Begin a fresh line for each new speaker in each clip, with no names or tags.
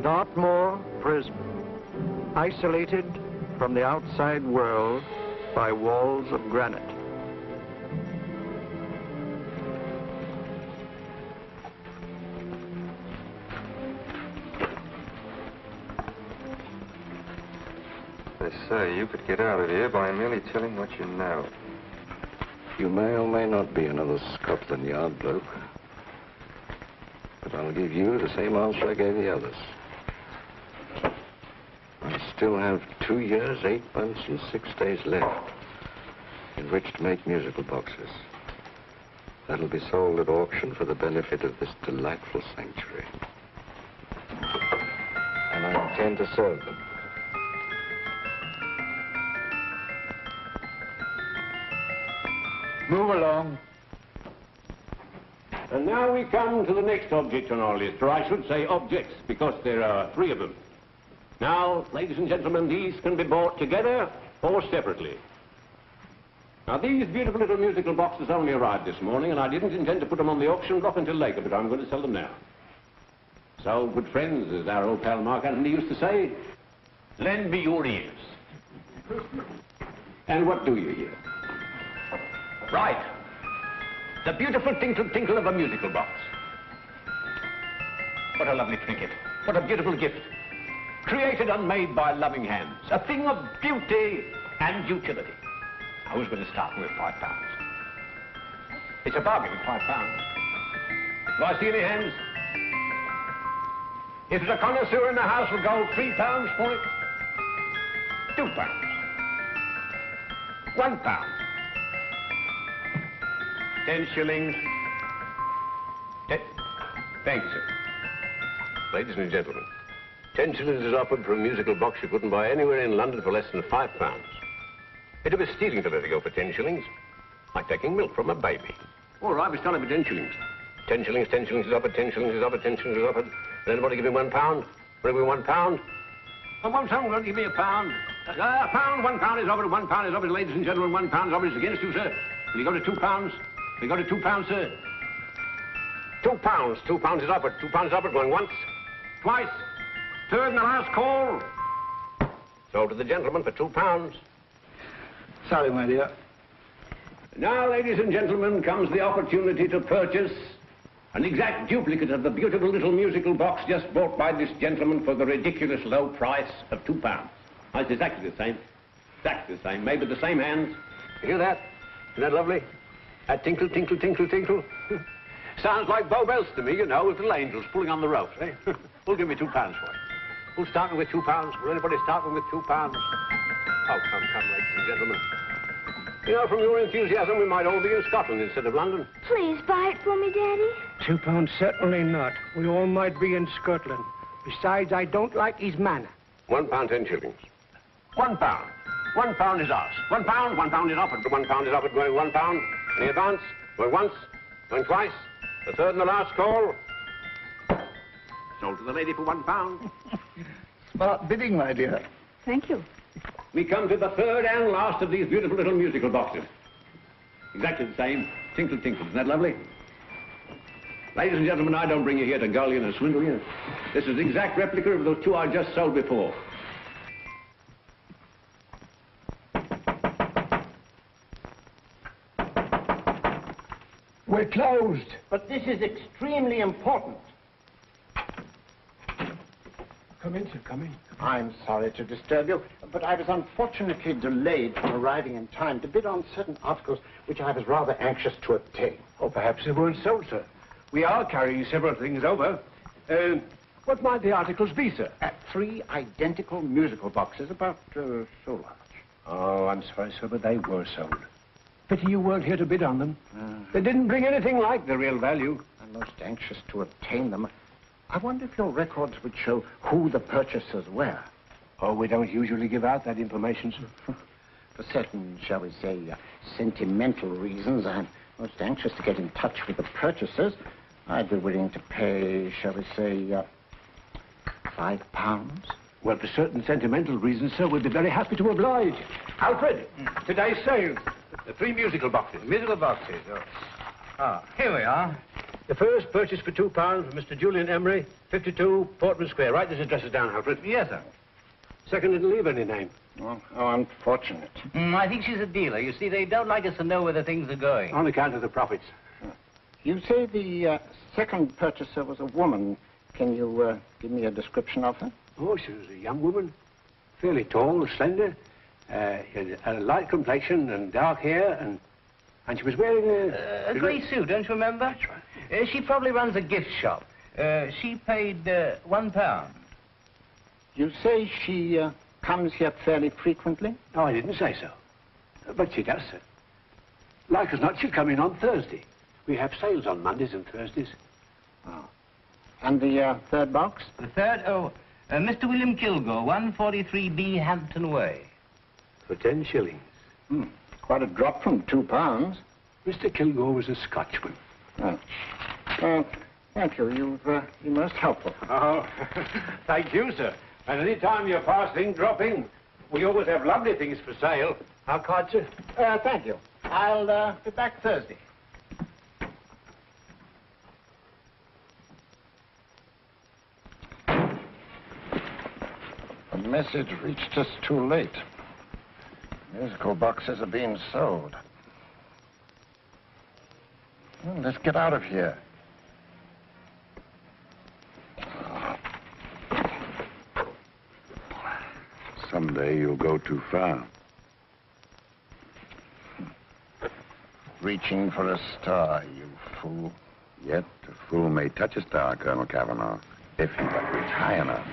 Dartmoor prison, isolated from the outside world by walls of granite.
They say you could get out of here by merely telling what you know.
You may or may not be another Scotland Yard bloke, but I'll give you the same answer I gave the others. I still have 2 years, 8 months, and 6 days left in which to make musical boxes. That'll be sold at auction for the benefit of this delightful sanctuary. And I intend to serve them.
Move along.
And now we come to the next object on our list, or I should say objects, because there are 3 of them. Now, ladies and gentlemen, these can be bought together or separately. Now, these beautiful little musical boxes only arrived this morning, and I didn't intend to put them on the auction block until later, but I'm going to sell them now. So, good friends, as our old pal Mark Antony used to say, lend me your ears. And what do you hear? Right. The beautiful tinkle tinkle of a musical box. What a lovely trinket. What a beautiful gift. Created and made by loving hands. A thing of beauty and utility. Now, who's going to start with £5? It's a bargain, £5. Do I see any hands? If there's a connoisseur in the house, we'll go £3 for it. £2. £1. 10 shillings. Thanks, sir. Ladies and gentlemen, 10 shillings is offered for a musical box you couldn't buy anywhere in London for less than £5. It'd be stealing to let it go for 10 shillings. Like taking milk from a baby. All right, we're selling for 10 shillings. 10 shillings, 10 shillings is offered, 10 shillings is offered, 10 shillings is offered. Will anybody give me £1? Will we £1? And one time, will give me £1. £1, £1 is offered, £1 is offered, ladies and gentlemen, £1 is offered. It's against you, sir. Will you go to £2? We go to £2, sir. £2. £2 is offered. £2 is offered. Going once, twice, third and the last call. Sold to the gentleman for £2.
Sorry, my dear.
Now, ladies and gentlemen, comes the opportunity to purchase an exact duplicate of the beautiful little musical box just bought by this gentleman for the ridiculous low price of £2. Now, it's exactly the same. Exactly the same. Made with the same hands. You hear that? Isn't that lovely? That tinkle, tinkle, tinkle, tinkle. Sounds like Bow Bells to me, you know, with little angels pulling on the ropes, eh? Who'll give me £2 for it? Who'll start me with £2? Will anybody start me with £2? Oh, come, ladies and gentlemen. You know, from your enthusiasm, we might all be in Scotland instead of London.
Please buy it for me, Daddy.
£2, certainly not. We all might be in Scotland. Besides, I don't like his manner.
£1, 10 shillings. £1. £1 is ours. £1 is offered. £1 is offered, going £1. Any advance? Going once, going twice, the third and the last call. Sold to the lady for £1.
Smart bidding, my dear.
Thank you.
We come to the third and last of these beautiful little musical boxes. Exactly the same. Tinkle, tinkle. Isn't that lovely? Ladies and gentlemen, I don't bring you here to gull you and swindle you. This is the exact replica of those 2 I just sold before.
We're closed.
But this is extremely important.
Come in, sir, come in.
I'm sorry to disturb you, but I was unfortunately delayed from arriving in time to bid on certain articles which I was rather anxious to obtain.
Or perhaps they weren't sold, sir. We are carrying several things over. What might the articles be, sir?
3 identical musical boxes, about so large.
Oh, I'm sorry, sir, but they were sold. Pity you weren't here to bid on them. They didn't bring anything like the real value.
I'm most anxious to obtain them. I wonder if your records would show who the purchasers were.
Oh, we don't usually give out that information, sir.
For certain, shall we say, sentimental reasons, I'm most anxious to get in touch with the purchasers. I'd be willing to pay, shall we say, £5.
Well, for certain sentimental reasons, sir, we'd be very happy to oblige. Alfred, today's sale. The 3 musical boxes.
Musical boxes? Oh. Ah, here we are.
The first purchase for £2 from Mr. Julian Emery, 52 Portman Square. Write these addresses down, Alfred.
Yes, sir.
Second didn't leave any name.
Oh, how unfortunate.
I think she's a dealer. You see, they don't like us to know where the things are going.
On account of the profits.
You say the second purchaser was a woman. Can you give me a description of her?
Oh, she was a young woman. Fairly tall, slender. She had a light complexion and dark hair, and she was wearing
A grey suit, don't you remember?
That's right.
She probably runs a gift shop. She paid £1.
You say she comes here fairly frequently?
No, I didn't say so. But she does, sir. Like as not, she'll come in on Thursday. We have sales on Mondays and Thursdays.
Oh. And the third box?
The third, Mr. William Kilgore, 143B Hampton Way.
For 10 shillings.
Quite a drop from £2.
Mr. Kilgore was a Scotchman.
Oh. Thank you. You've been most helpful.
Oh, thank you, sir. And any time you're passing, dropping, we always have lovely things for sale. Our card, sir?
Thank you. I'll be back Thursday. The message reached us too late. Musical boxes are being sold. Well, let's get out of here.
Someday you'll go too far.
Reaching for a star, you fool.
Yet a fool may touch a star, Colonel Cavanaugh, if he but reach high enough.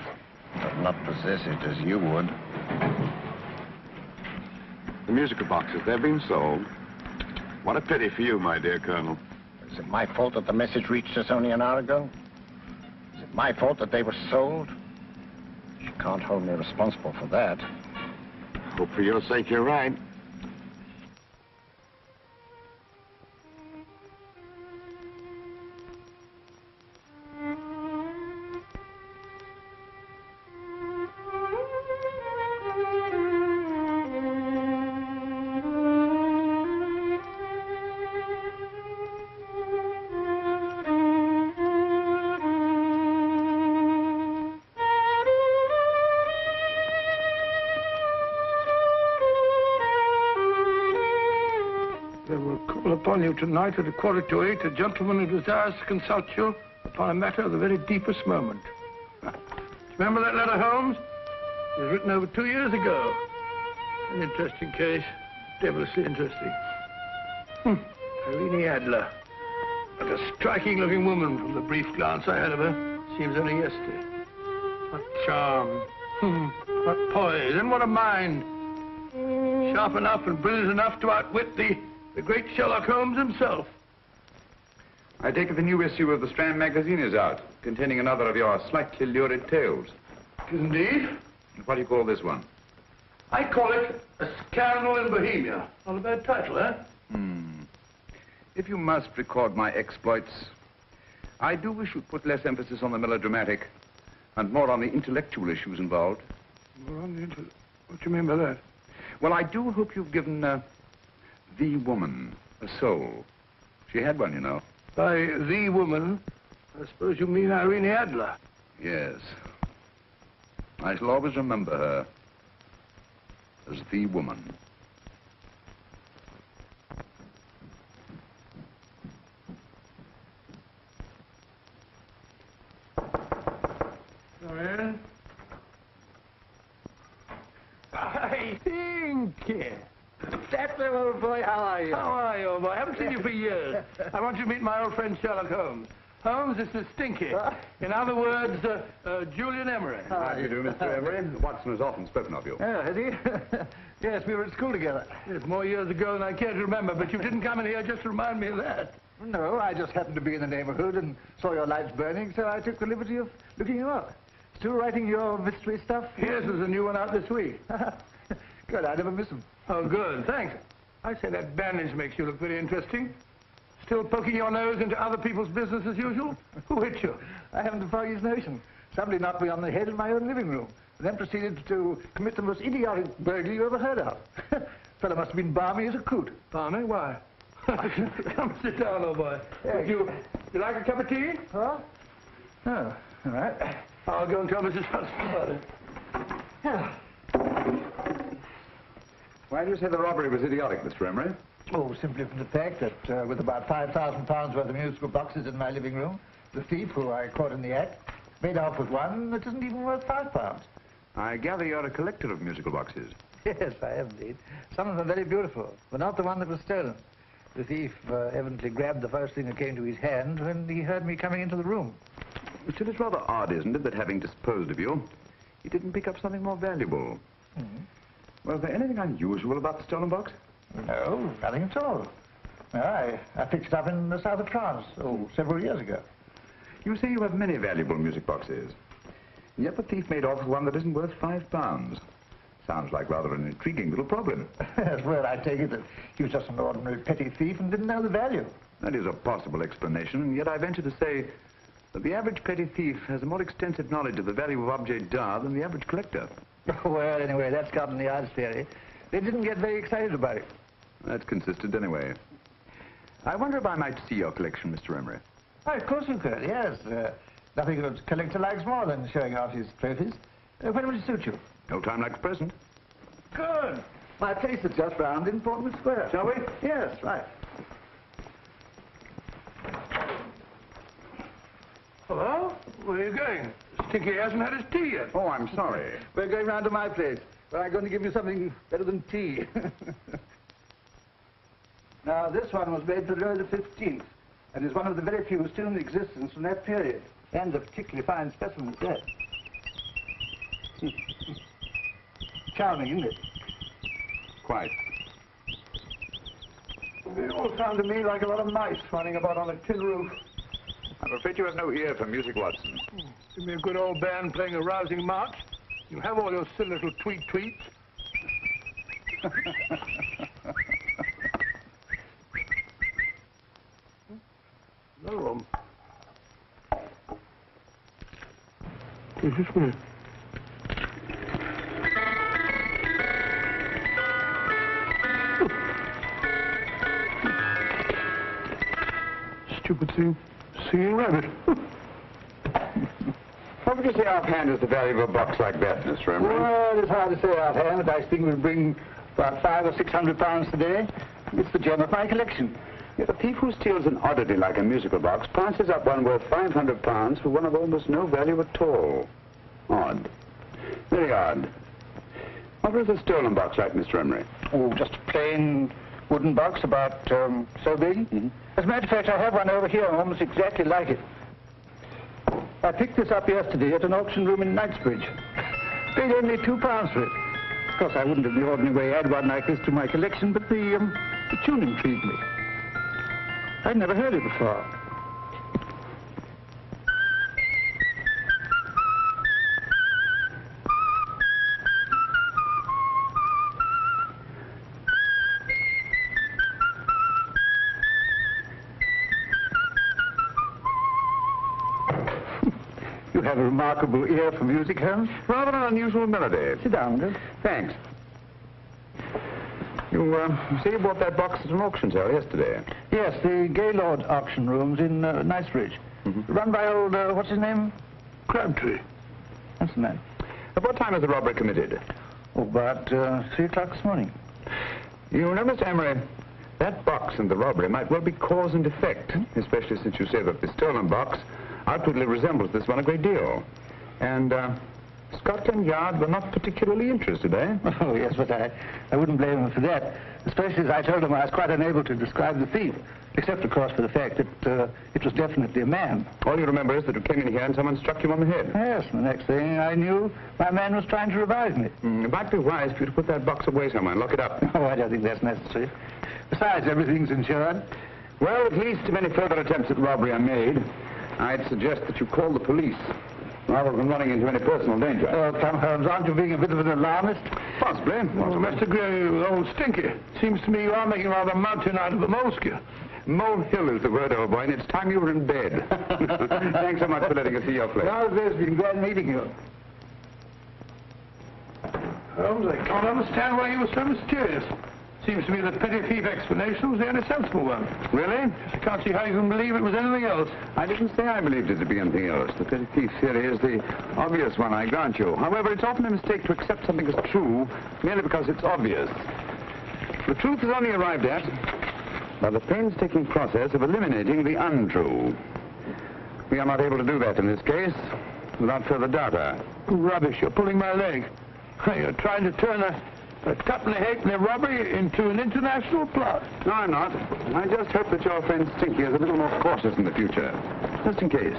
But not possess it as you would.
The musical boxes, they're being sold. What a pity for you, my dear Colonel.
Is it my fault that the message reached us only an hour ago? Is it my fault that they were sold? You can't hold me responsible for that.
Hope for your sake you're right.
Upon you tonight at 7:45, a gentleman who desires to consult you upon a matter of the very deepest moment. Remember that letter, Holmes? It was written over 2 years ago. An interesting case, devilishly interesting. Irene Adler. What a striking-looking woman from the brief glance I had of her. Seems only yesterday. What charm. What poise, and what a mind. Sharp enough and brilliant enough to outwit the great Sherlock Holmes himself.
I take it the new issue of the Strand magazine is out, containing another of your slightly lurid tales.
Indeed.
What do you call this one?
I call it A Scandal in Bohemia. Not a bad title, eh?
If you must record my exploits, I do wish you'd put less emphasis on the melodramatic and more on the intellectual issues involved.
More on the What do you mean by that?
Well, I do hope you've given the woman a soul. She had one, you know.
By the woman, I suppose you mean Irene Adler.
Yes. I shall always remember her as the woman.
Dorian? I think. Stepper, old boy, how are you? How are you, old boy? I haven't seen you for years. I want you to meet my old friend Sherlock Holmes. Holmes, this is Stinky. In other words, Julian Emery.
How do you do, Mr. Emery? Watson has often spoken of you.
Oh, has he? Yes, we were at school together.
Yes, more years ago than I care to remember, but you didn't come in here just to remind me of that.
No, I just happened to be in the neighborhood and saw your lights burning, so I took the liberty of looking you up. Still writing your mystery stuff?
Yes, there's a new one out this week.
Good, I never miss them.
Oh, good, thanks. I say that bandage makes you look very interesting. Still poking your nose into other people's business as usual? Who hit you?
I haven't the foggiest notion. Somebody knocked me on the head in my own living room, and then proceeded to commit the most idiotic burglary you ever heard of. Fellow must have been balmy as a coot.
Balmy? Why? Come sit down, old boy.
Yeah,
You You like a cup of tea?
Huh? Oh, all right.
I'll go and tell Mrs. Hudson about it.
Yeah.
Why do you say the robbery was idiotic, Mr. Emery?
Oh, simply from the fact that with about £5,000 worth of musical boxes in my living room, the thief, who I caught in the act, made off with one that isn't even worth £5.
I gather you're a collector of musical boxes.
Yes, I am indeed. Some of them very beautiful, but not the one that was stolen. The thief evidently grabbed the first thing that came to his hand when he heard me coming into the room.
Still, it's rather odd, isn't it, that having disposed of you, he didn't pick up something more valuable.
Mm-hmm.
Was there anything unusual about the stolen box?
No, nothing at all. Well, I picked it up in the south of France, several years ago.
You say you have many valuable music boxes, and yet the thief made off with one that isn't worth £5. Sounds like rather an intriguing little problem.
Well, I take it that he was just an ordinary petty thief and didn't know the value.
That is a possible explanation, and yet I venture to say that the average petty thief has a more extensive knowledge of the value of objets d'art than the average collector.
Well, anyway, that's Scotland Yard's theory. They didn't get very excited about it.
That's consistent anyway. I wonder if I might see your collection, Mr. Emery.
Oh, of course you could, yes. Nothing a collector likes more than showing off his trophies. When would it suit you?
No time like the present.
Good. My place is just round in Portman Square. Shall we? Yes, right.
Hello? Where are you going? Stinky hasn't had his tea yet.
Oh, I'm sorry.
We're going round to my place, where I'm going to give you something better than tea. Now, this one was made for Louis XV, and is one of the very few still in existence from that period, and a particularly fine specimen at that. Charming, isn't it?
Quite.
They all sound to me like a lot of mice running about on a tin roof.
I'm afraid you have no ear for music, Watson.
Give me a good old band playing a rousing march. You have all your silly little tweets. No room. Just a minute. Stupid thing. Singing rabbit.
What would you say offhand is the value of a box like that, Mr. Emery?
Well, it's hard to say offhand, but I think it would bring about £500 or £600 today. It's the gem of my collection.
Yet a thief who steals an oddity like a musical box passes up one worth £500 for one of almost no value at all. Odd. Very odd. What was a stolen box like, Mr. Emery?
Oh, just a plain wooden box about so big.
Mm-hmm.
As a matter of fact, I have one over here almost exactly like it. I picked this up yesterday at an auction room in Knightsbridge. Paid only £2 for it. Of course, I wouldn't in the ordinary way add one like this to my collection, but the tune intrigued me. I'd never heard it before. You have a remarkable ear for music, Holmes.
Rather an unusual melody.
Sit down, Will.
Thanks. You say you bought that box at an auction sale yesterday?
Yes, the Gaylord auction rooms in Knightsbridge.
Mm-hmm.
Run by old, what's his name?
Crabtree.
That's the man.
At what time was the robbery committed?
Oh, about 3 o'clock this morning.
You know, Mr. Emery, that box and the robbery might well be cause and effect, especially since you say that the stolen box outwardly resembles this one a great deal. And Scotland Yard were not particularly interested, eh?
Oh, yes, but I wouldn't blame them for that, especially as I told them I was quite unable to describe the thief, except, of course, for the fact that it was definitely a man.
All you remember is that you came in here and someone struck you on the head.
Yes, and the next thing I knew, my man was trying to revive me.
It might be wise for you to put that box away somewhere and lock it up.
Oh, I don't think that's necessary. Besides, everything's insured.
Well, at least if any further attempts at robbery are made, I'd suggest that you call the police, rather than running into any personal danger.
Oh, come, Holmes, aren't you being a bit of an alarmist?
Possibly.
Well, Mr. Gray, old Stinky, seems to me you are making rather a mountain out of a molehill.
Molehill is the word, old boy, and it's time you were in bed. Thanks so much for letting us see your place.
Well, it's been glad meeting you.
Holmes, I can't understand why you were so mysterious. Seems to me the petty thief explanation was the only sensible one.
Really?
I can't see how you can believe it was anything else.
I didn't say I believed it to be anything else. The petty thief theory is the obvious one, I grant you. However, it's often a mistake to accept something as true merely because it's obvious. The truth is only arrived at by the painstaking process of eliminating the untrue. We are not able to do that in this case without further data.
Rubbish, you're pulling my leg. You're trying to turn a company halfpenny robbery into an international plot.
No, I'm not. I just hope that your friend Stinky is a little more cautious in the future. Just in case.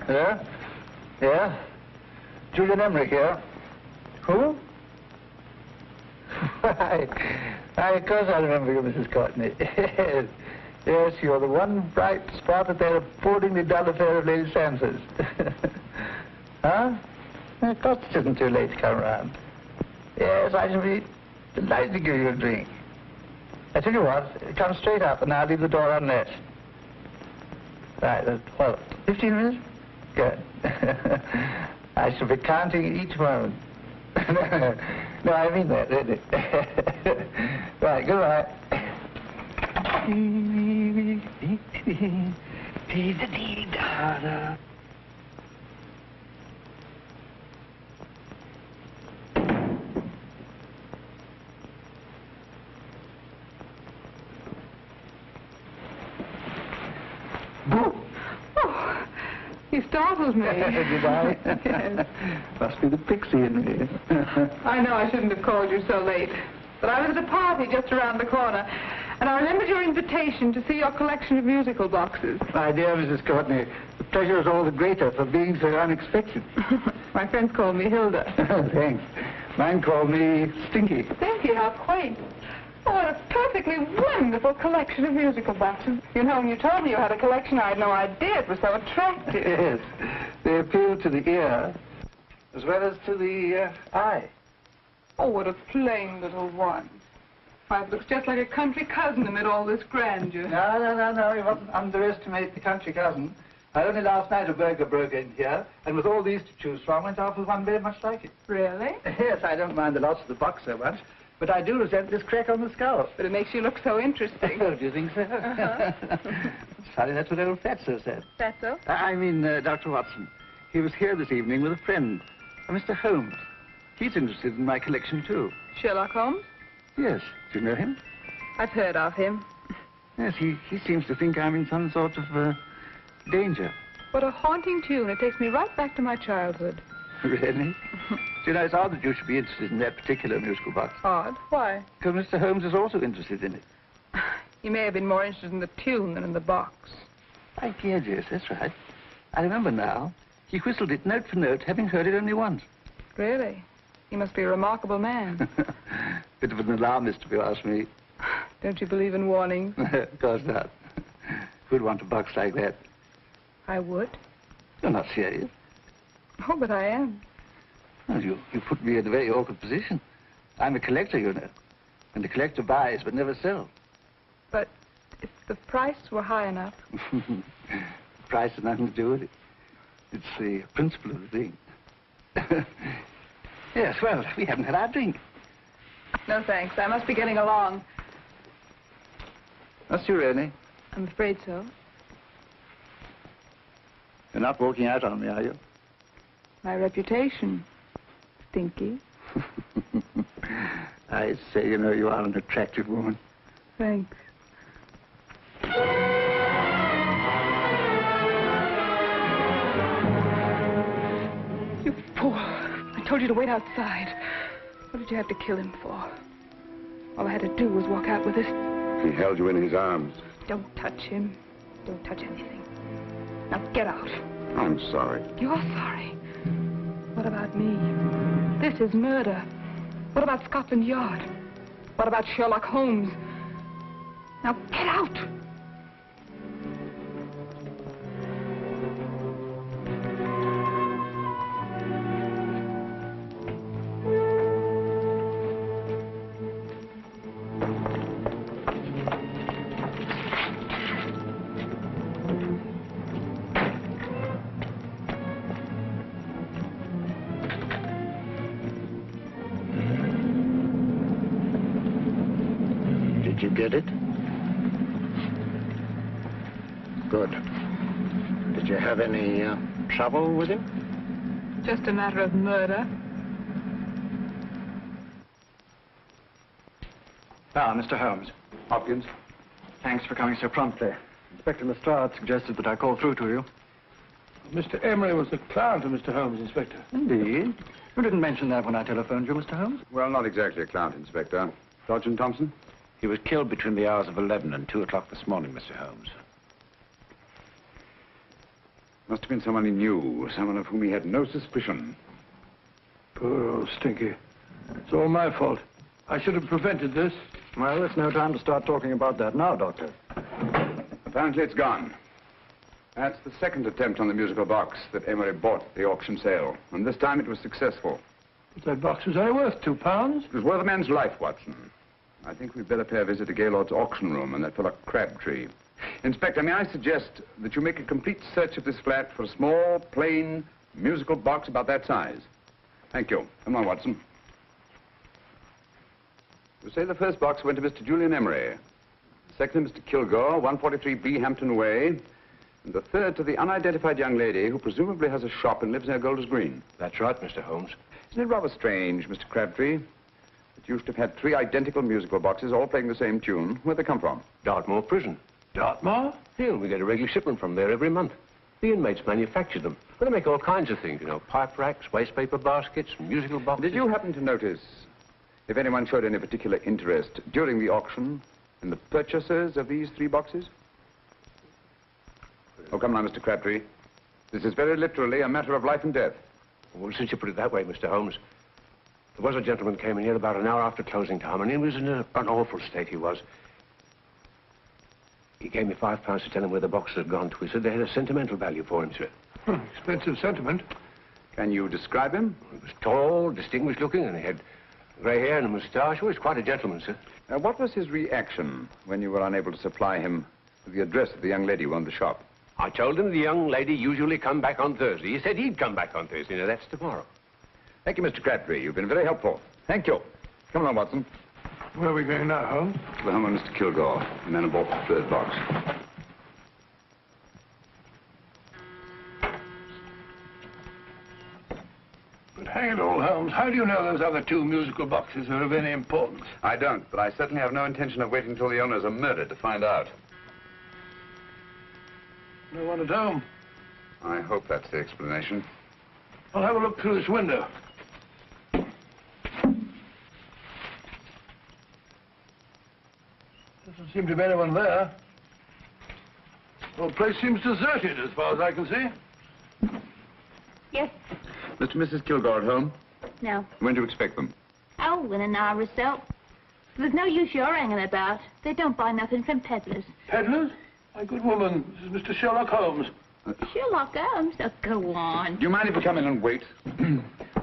Yeah? Yeah? Julian Emery here. Who? Of course I remember you, Mrs. Courtney. Yes. Yes, you're the one bright spot at that appallingly dull affair of Lady Sansa's. Huh? Of course it isn't too late to come around. Yes, I shall be delighted to give you a drink. I tell you what, come straight up and I'll leave the door unlatched. Right, well, 15 minutes? Good. I shall be counting each moment. No, I mean that, really. Right, goodbye.
You startled me.
Did I? Yes. Must be the pixie in me.
I know I shouldn't have called you so late, but I was at a party just around the corner, and I remembered your invitation to see your collection of musical boxes.
My dear Mrs. Courtney, the pleasure is all the greater for being so unexpected.
My friends call me Hilda.
Thanks. Mine called me Stinky.
Stinky, how quaint. Oh, what a perfectly wonderful collection of musical boxes. You know, when you told me you had a collection, I had no idea it was so attractive.
Yes. They appeal to the ear as well as to the eye.
Oh, what a plain little one. Why, it looks just like a country cousin amid all this grandeur.
No. You mustn't underestimate the country cousin. Only last night a burglar broke in here, and with all these to choose from, went off with one very much like it.
Really?
Yes, I don't mind the loss of the box so much, but I do resent this crack on the skull.
But it makes you look so interesting.
Oh, do you think so? Sorry, that's what old Fatso said.
Fatso?
I mean, Dr. Watson. He was here this evening with a friend, Mr. Holmes. He's interested in my collection, too.
Sherlock Holmes?
Yes. Do you know him?
I've heard of him.
Yes, he seems to think I'm in some sort of danger.
What a haunting tune. It takes me right back to my childhood.
Really? Do you know, it's odd that you should be interested in that particular musical box.
Odd? Why?
Because Mr. Holmes is also interested in it.
He may have been more interested in the tune than in the box.
My dear, yes, that's right. I remember now. He whistled it note for note, having heard it only once.
Really? He must be a remarkable man.
Bit of an alarmist, if you ask me.
Don't you believe in warnings?
Of course not. Who'd want a box like that?
I would.
You're not serious.
Oh, but I am.
Well, you put me in a very awkward position. I'm a collector, you know. And the collector buys but never sells.
But if the price were high enough...
Price has nothing to do with it. It's the principle of the thing. Yes, well, we haven't had our drink.
No, thanks. I must be getting along.
Must you really?
I'm afraid so.
You're not walking out on me, are you?
My reputation. Stinky.
I say, you know, you are an attractive woman.
Thanks. You fool. I told you to wait outside. What did you have to kill him for? All I had to do was walk out with this.
He held you in his arms.
Don't touch him. Don't touch anything. Now get out.
I'm sorry.
You're sorry. What about me? This is murder. What about Scotland Yard? What about Sherlock Holmes? Now get out!
Did you get it? Good. Did you have any trouble with him?
Just a matter of murder.
Ah, Mr. Holmes.
Hopkins?
Thanks for coming so promptly. Inspector Lestrade suggested that I call through to you.
Mr. Emery was the client of Mr. Holmes, Inspector.
Indeed. You didn't mention that when I telephoned you, Mr. Holmes.
Well, not exactly a client, Inspector. Sergeant Thompson?
He was killed between the hours of 11 and 2 o'clock this morning, Mr. Holmes.
Must have been someone he knew, someone of whom he had no suspicion.
Poor old Stinky. It's all my fault. I should have prevented this.
Well, it's no time to start talking about that now, Doctor.
Apparently it's gone. That's the second attempt on the musical box that Emery bought at the auction sale. And this time it was successful.
But that box was only worth £2.
It was worth a man's life, Watson. I think we'd better pay a visit to Gaylord's auction room and that fellow Crabtree. Inspector, may I suggest that you make a complete search of this flat for a small, plain, musical box about that size? Thank you. Come on, Watson. You say the first box went to Mr. Julian Emery. The second to Mr. Kilgore, 143B Hampton Way. And the third to the unidentified young lady who presumably has a shop and lives near Golders Green.
That's right, Mr. Holmes.
Isn't it rather strange, Mr. Crabtree, that you should have had 3 identical musical boxes all playing the same tune? Where'd they come from?
Dartmoor Prison.
Dartmoor?
Yeah, we get a regular shipment from there every month. The inmates manufacture them. Well, they make all kinds of things, you know, pipe racks, waste paper baskets, musical boxes.
Did you happen to notice if anyone showed any particular interest during the auction in the purchasers of these 3 boxes? Oh, come now, Mr. Crabtree. This is very literally a matter of life and death.
Well, since you put it that way, Mr. Holmes, there was a gentleman came in here about an hour after closing time, and he was in an awful state, he was. He gave me £5 to tell him where the boxes had gone to. He said they had a sentimental value for him, sir.
Expensive sentiment.
Can you describe him?
He was tall, distinguished looking, and he had grey hair and a moustache. He was quite a gentleman, sir.
What was his reaction when you were unable to supply him with the address of the young lady who owned the shop?
I told him the young lady usually come back on Thursday. He said he'd come back on Thursday. Now, that's tomorrow.
Thank you, Mr. Crabtree. You've been very helpful. Thank you. Come along, Watson.
Where are we going now, Holmes?
To the home of Mr. Kilgore, the man who bought the third box.
But hang it all, Holmes, how do you know those other 2 musical boxes are of any importance?
I don't, but I certainly have no intention of waiting until the owners are murdered to find out.
No one at home.
I hope that's the explanation.
I'll have a look through this window. Doesn't seem to be anyone there. The whole place seems deserted as far as I can see.
Yes.
Mr. and Mrs. Kilgore at home?
No.
When do you expect them?
Oh, in an hour or so. There's no use you're hanging about. They don't buy nothing from peddlers.
Peddlers? My good woman, this is Mr. Sherlock Holmes.
Sherlock Holmes? Oh, go on.
Do you mind if we come in and wait?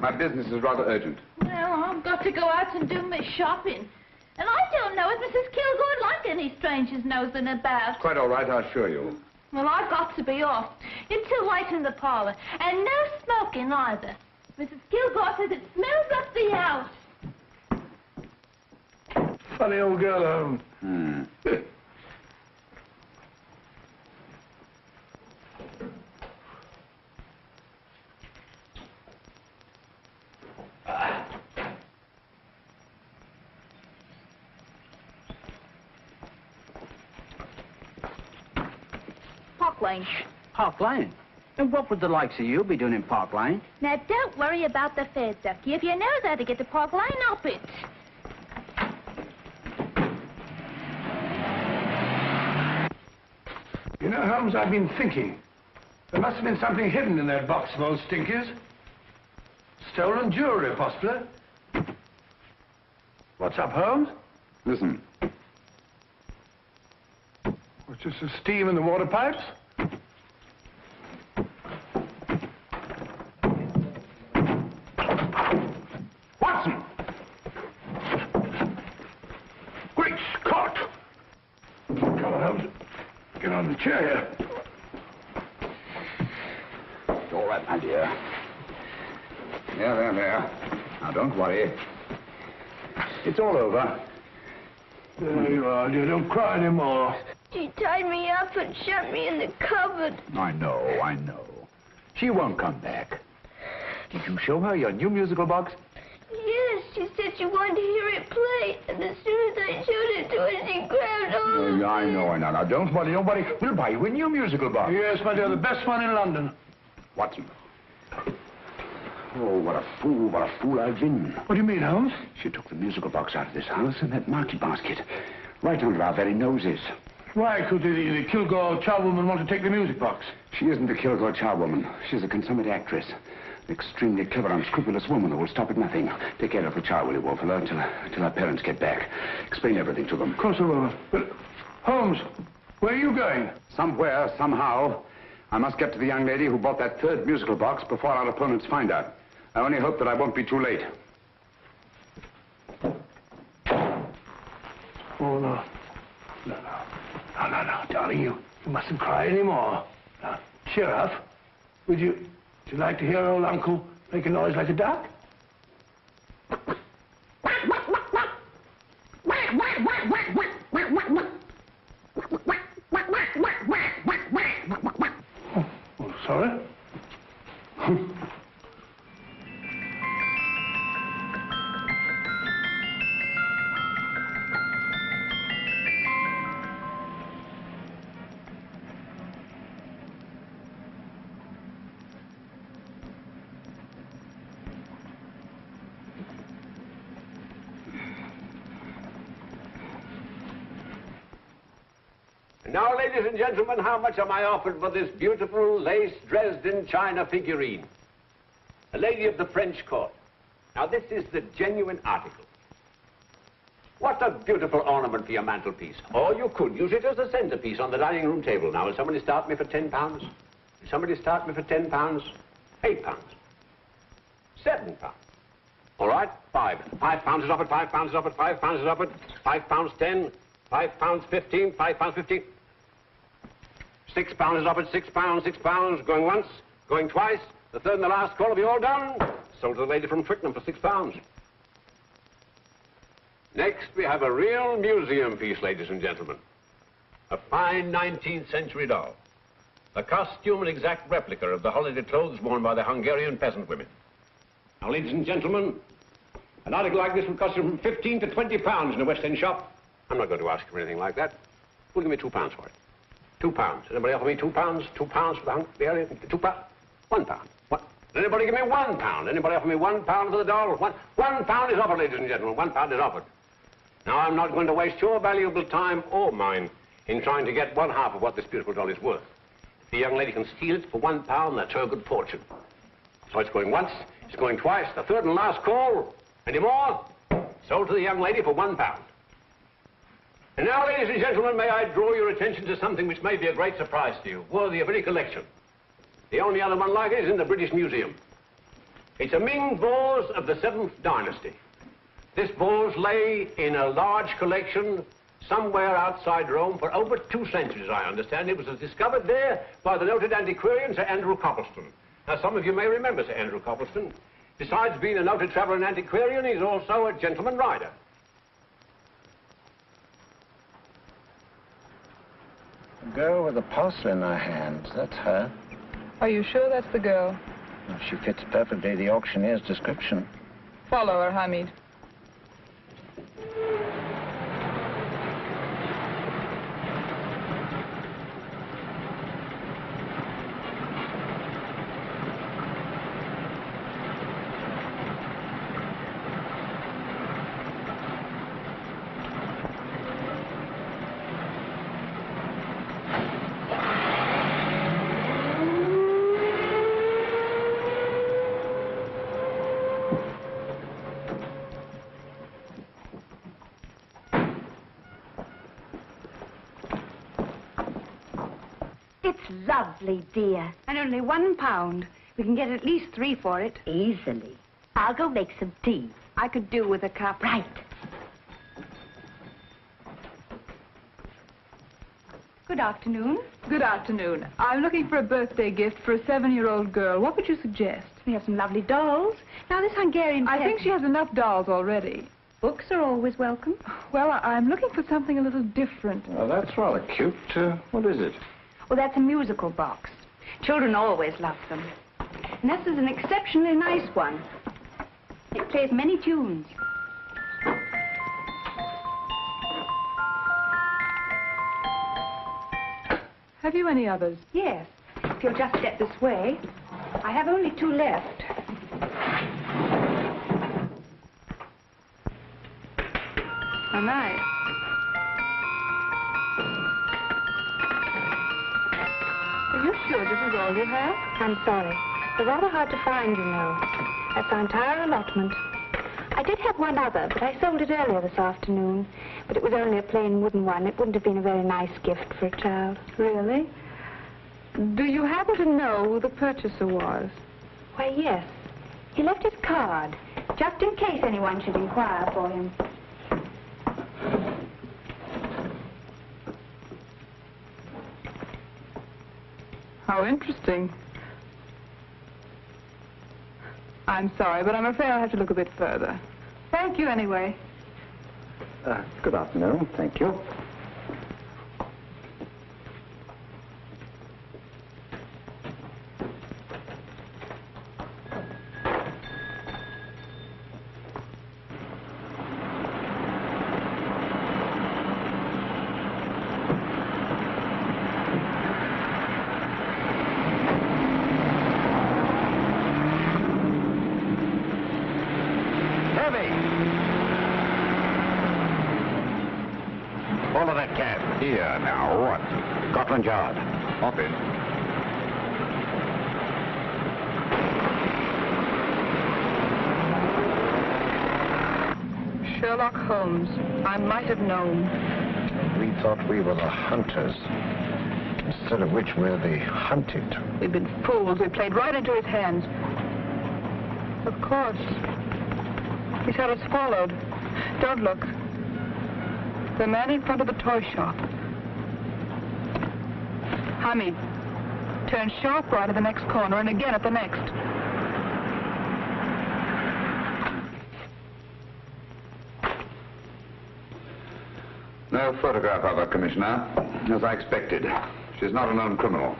My business is rather urgent.
Well, I've got to go out and do my shopping. And I don't know if Mrs. Kilgore'd like any strangers nosing about.
Quite all right, I assure you.
Well, I've got to be off. It's too late in the parlor. And no smoking either. Mrs. Kilgore says it smells up the house.
Funny old girl, Holmes.
Park Lane.
Park Lane? And what would the likes of you be doing in Park Lane?
Now, don't worry about the fare, Ducky. If you know how to get to Park Lane, up it.
You know, Holmes, I've been thinking. There must have been something hidden in that box of old Stinky's. Stolen jewelry, possibly. What's up, Holmes?
Listen.
What's this, the steam in the water pipes?
Watson!
Great Scott! Come on, Holmes. Get on the chair here.
It's all right, my dear. There. Now, don't worry. It's all over.
There you are, dear. Don't cry anymore.
She tied me up and shut me in the cupboard.
I know. She won't come back. Did you show her your new musical box?
Yes, she said she wanted to hear it play, and as soon as I showed it to her, she grabbed hold of me.
I know. Now, don't worry. We'll buy you a new musical box.
Yes, my dear, the best one in London.
Watson. Oh, what a fool I've been.
What do you mean, Holmes?
She took the musical box out of this house in that market basket, right under our very noses.
Why could the Kilgore charwoman want to take the music box?
She isn't a Kilgore charwoman. She's a consummate actress. An extremely clever, unscrupulous woman who will stop at nothing. Take care of the child, will you, Wolfella, till our parents get back. Explain everything to them.
Of course I will. But, Holmes, where are you going?
Somewhere, somehow. I must get to the young lady who bought that third musical box before our opponents find out. I only hope that I won't be too late.
Oh, no. No, darling, you mustn't cry anymore. Now, cheer up. Would you like to hear old Uncle make a noise like a duck? Oh, sorry.
Now, ladies and gentlemen, how much am I offered for this beautiful lace Dresden china figurine? A lady of the French court. Now, this is the genuine article. What a beautiful ornament for your mantelpiece. Or you could use it as a centerpiece on the dining room table. Now, will somebody start me for £10? Will somebody start me for £10? £8? £7? All right, £5 is offered, £5 is offered, £5 is offered, £5, 10, £5, 15, £5, 15. £6 is offered, £6, going once, going twice. The third and the last call will be all done. Sold to the lady from Twickenham for £6. Next, we have a real museum piece, ladies and gentlemen. A fine 19th century doll. A costume and exact replica of the holiday clothes worn by the Hungarian peasant women. Now, ladies and gentlemen, an article like this will cost you from £15 to £20 in a West End shop. I'm not going to ask for anything like that. Who'll give me £2 for it? £2. Anybody offer me £2? £2 for the Hungarian? £2? £1. What? Does anybody give me £1? Anybody offer me £1 for the doll? £1 is offered, ladies and gentlemen. £1 is offered. Now, I'm not going to waste your valuable time or mine in trying to get one half of what this beautiful doll is worth. If the young lady can steal it for £1, that's her good fortune. So it's going once, it's going twice, the third and last call. Any more? Sold to the young lady for £1. And now, ladies and gentlemen, may I draw your attention to something which may be a great surprise to you, worthy of any collection. The only other one like it is in the British Museum. It's a Ming vase of the 7th dynasty. This vase lay in a large collection somewhere outside Rome for over 2 centuries, I understand. It was discovered there by the noted antiquarian Sir Andrew Coppleston. Now, some of you may remember Sir Andrew Coppleston. Besides being a noted traveler and antiquarian, he's also a gentleman rider.
The girl with the parcel in her hand, that's her.
Are you sure that's the girl?
Well, she fits perfectly the auctioneer's description.
Follow her, Hamid.
Lovely, dear.
And only £1. We can get at least 3 for it.
Easily. I'll go make some tea.
I could do with a cup.
Right.
Good afternoon.
Good afternoon. I'm looking for a birthday gift for a 7-year-old girl. What would you suggest?
We have some lovely dolls. Now, this Hungarian...
I think she has enough dolls already.
Books are always welcome.
Well, I'm looking for something a little different.
Oh, that's rather cute. What is it?
Well, that's a musical box. Children always love them. And this is an exceptionally nice one. It plays many tunes.
Have you any others?
Yes. If you'll just get this way. I have only 2 left. How nice.
Are you sure this is all you have?
I'm sorry. They're rather hard to find, you know. That's our entire allotment. I did have one other, but I sold it earlier this afternoon. But it was only a plain wooden one. It wouldn't have been a very nice gift for a child.
Really? Do you happen to know who the purchaser was?
Why, yes. He left his card,
Just in case anyone should inquire for him.
How interesting. I'm sorry, but I'm afraid I'll have to look a bit further. Thank you anyway.
Good afternoon. Thank you.
Follow that cab. Here, now, what? Scotland Yard. Hop in.
Sherlock Holmes. I might have known.
We thought we were the hunters, instead of which we're the hunted.
We've been fools. We played right into his hands. Of course. He's had us followed. Don't look. The man in front of the toy shop. Hamid, turn sharp right at the next corner and again at the next.
No photograph of her, Commissioner, as I expected. She's not a known criminal.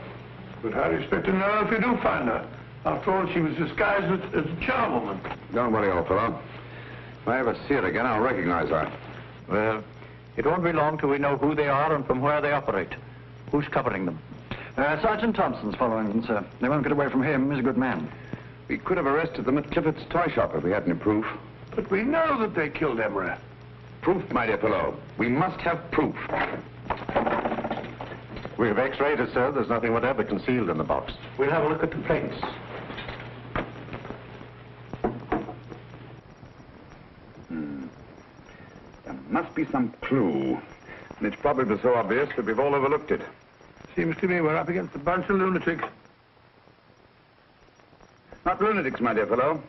But how do you expect to know if you do find her? After all, she was disguised as a charwoman.
Don't worry, old fellow. If I ever see her again, I'll recognize her.
Well, it won't be long till we know who they are and from where they operate. Who's covering them?
Sergeant Thompson's following them, sir. They won't get away from him. He's a good man.
We could have arrested them at Clifford's toy shop if we had any proof.
But we know that they killed Emery.
Proof, my dear fellow. We must have proof.
We have x-rayed it, sir. There's nothing whatever concealed in the box. We'll have a look at the plates.
There must be some clue. And it's probably so obvious that we've all overlooked it.
Seems to me we're up against a bunch of lunatics.
Not lunatics, my dear fellow.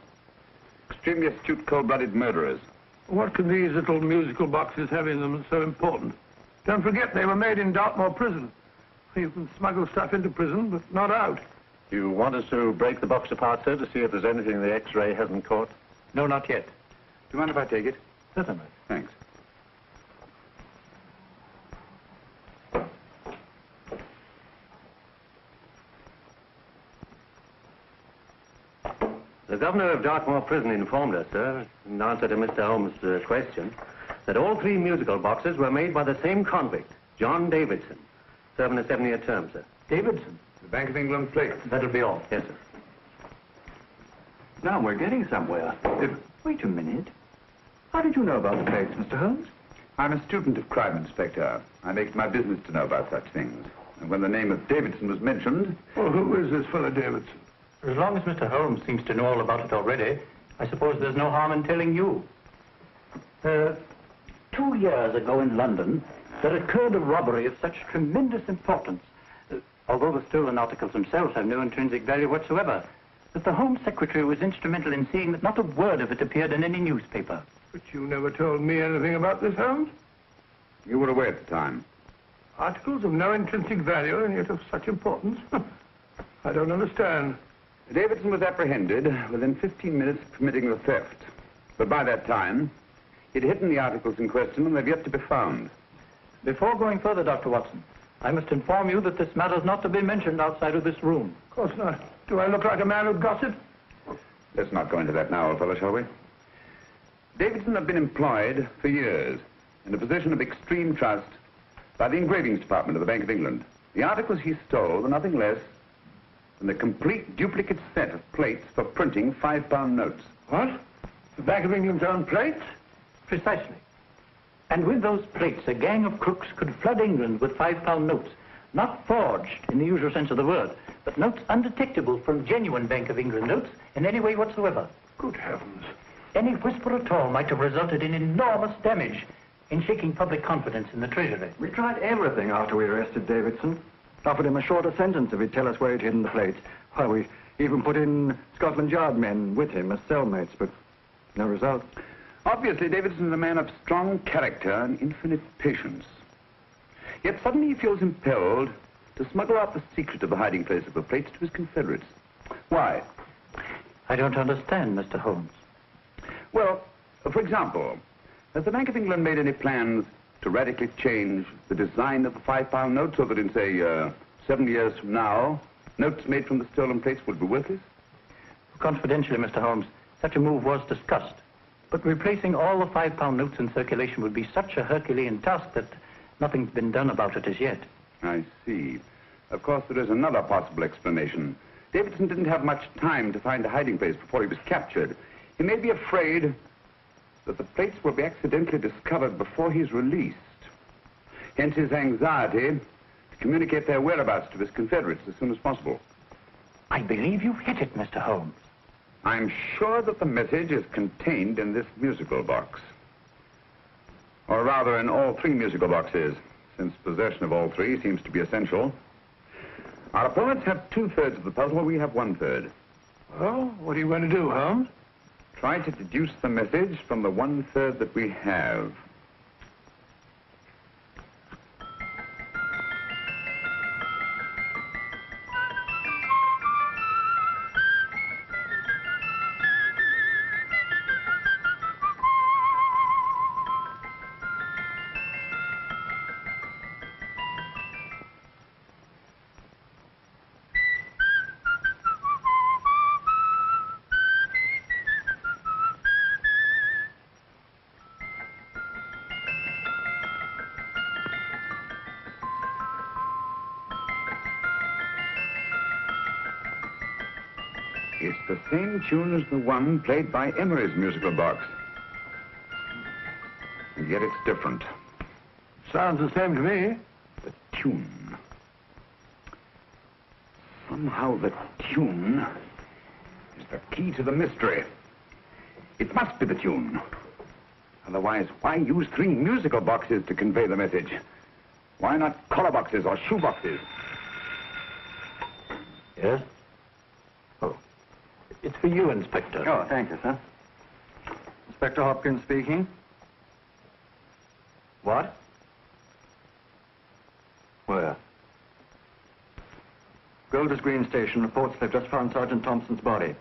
Extremely astute, cold-blooded murderers.
What can these little musical boxes have in them that's so important? Don't forget, they were made in Dartmoor prison. You can smuggle stuff into prison, but not out.
You want us to break the box apart, sir, to see if there's anything the x-ray hasn't caught? No, not yet.
Do you mind if I take it?
Certainly.
Thanks.
The governor of Dartmoor Prison informed us, sir, in answer to Mr. Holmes' question, that all 3 musical boxes were made by the same convict, John Davidson, serving a 7-year term, sir.
Davidson? The Bank of England plate.
That'll be all. Yes, sir.
Now we're getting somewhere. Wait a minute. How did you know about the plates, Mr. Holmes?
I'm a student of crime, Inspector. I make it my business to know about such things. And when the name of Davidson was mentioned...
Well, who is this fellow Davidson?
As long as Mr. Holmes seems to know all about it already, I suppose there's no harm in telling you.
2 years ago in London, there occurred a robbery of such tremendous importance,
Although the stolen articles themselves have no intrinsic value whatsoever, that the Home Secretary was instrumental in seeing that not a word of it appeared in any newspaper.
But you never told me anything about this, Holmes.
You were away at the time.
Articles of no intrinsic value and yet of such importance? I don't understand.
Davidson was apprehended within 15 minutes of committing the theft. But by that time, He'd hidden the articles in question, and they've yet to be found.
Before going further, Dr. Watson, I must inform you that this matter is not to be mentioned outside of this room.
Of course not. Do I look like a man who'd gossip?
Let's not go into that now, old fellow, shall we? Davidson had been employed for years in a position of extreme trust by the engravings department of the Bank of England. The articles he stole were nothing less than a complete duplicate set of plates for printing £5 notes.
What? The Bank of England's own plates?
Precisely. And with those plates, a gang of crooks could flood England with £5 notes, not forged in the usual sense of the word, but notes undetectable from genuine Bank of England notes in any way whatsoever.
Good heavens.
Any whisper at all might have resulted in enormous damage in shaking public confidence in the Treasury.
We tried everything after we arrested Davidson. Offered him a shorter sentence if he'd tell us where he'd hidden the plates. Why, we even put in Scotland Yard men with him as cellmates, but no result.
Obviously, Davidson's a man of strong character and infinite patience. Yet suddenly he feels impelled to smuggle out the secret of the hiding place of the plates to his confederates. Why?
I don't understand, Mr. Holmes.
Well, for example, has the Bank of England made any plans to radically change the design of the £5 note so that in, say, 7 years from now, notes made from the stolen plates would be worthless?
Confidentially, Mr. Holmes, such a move was discussed. But replacing all the £5 notes in circulation would be such a Herculean task that nothing's been done about it as yet.
I see. Of course, there is another possible explanation. Davidson didn't have much time to find a hiding place before he was captured. He may be afraid that the plates will be accidentally discovered before he's released. Hence his anxiety to communicate their whereabouts to his confederates as soon as possible.
I believe you've hit it, Mr. Holmes.
I'm sure that the message is contained in this musical box. Or rather, in all 3 musical boxes, since possession of all 3 seems to be essential. Our opponents have 2/3 of the puzzle, we have 1/3.
Well, what are you going to do, Holmes?
Try to deduce the message from the 1/3 that we have. It's the same tune as the one played by Emery's musical box. And yet it's different.
Sounds the same to me.
The tune. Somehow the tune is the key to the mystery. It must be the tune. Otherwise, why use 3 musical boxes to convey the message? Why not collar boxes or shoe boxes?
Yes? Oh. It's for you, Inspector.
Oh, thank you, sir. Inspector Hopkins speaking.
What?
Where? Golders Green Station reports they've just found Sergeant Thompson's body.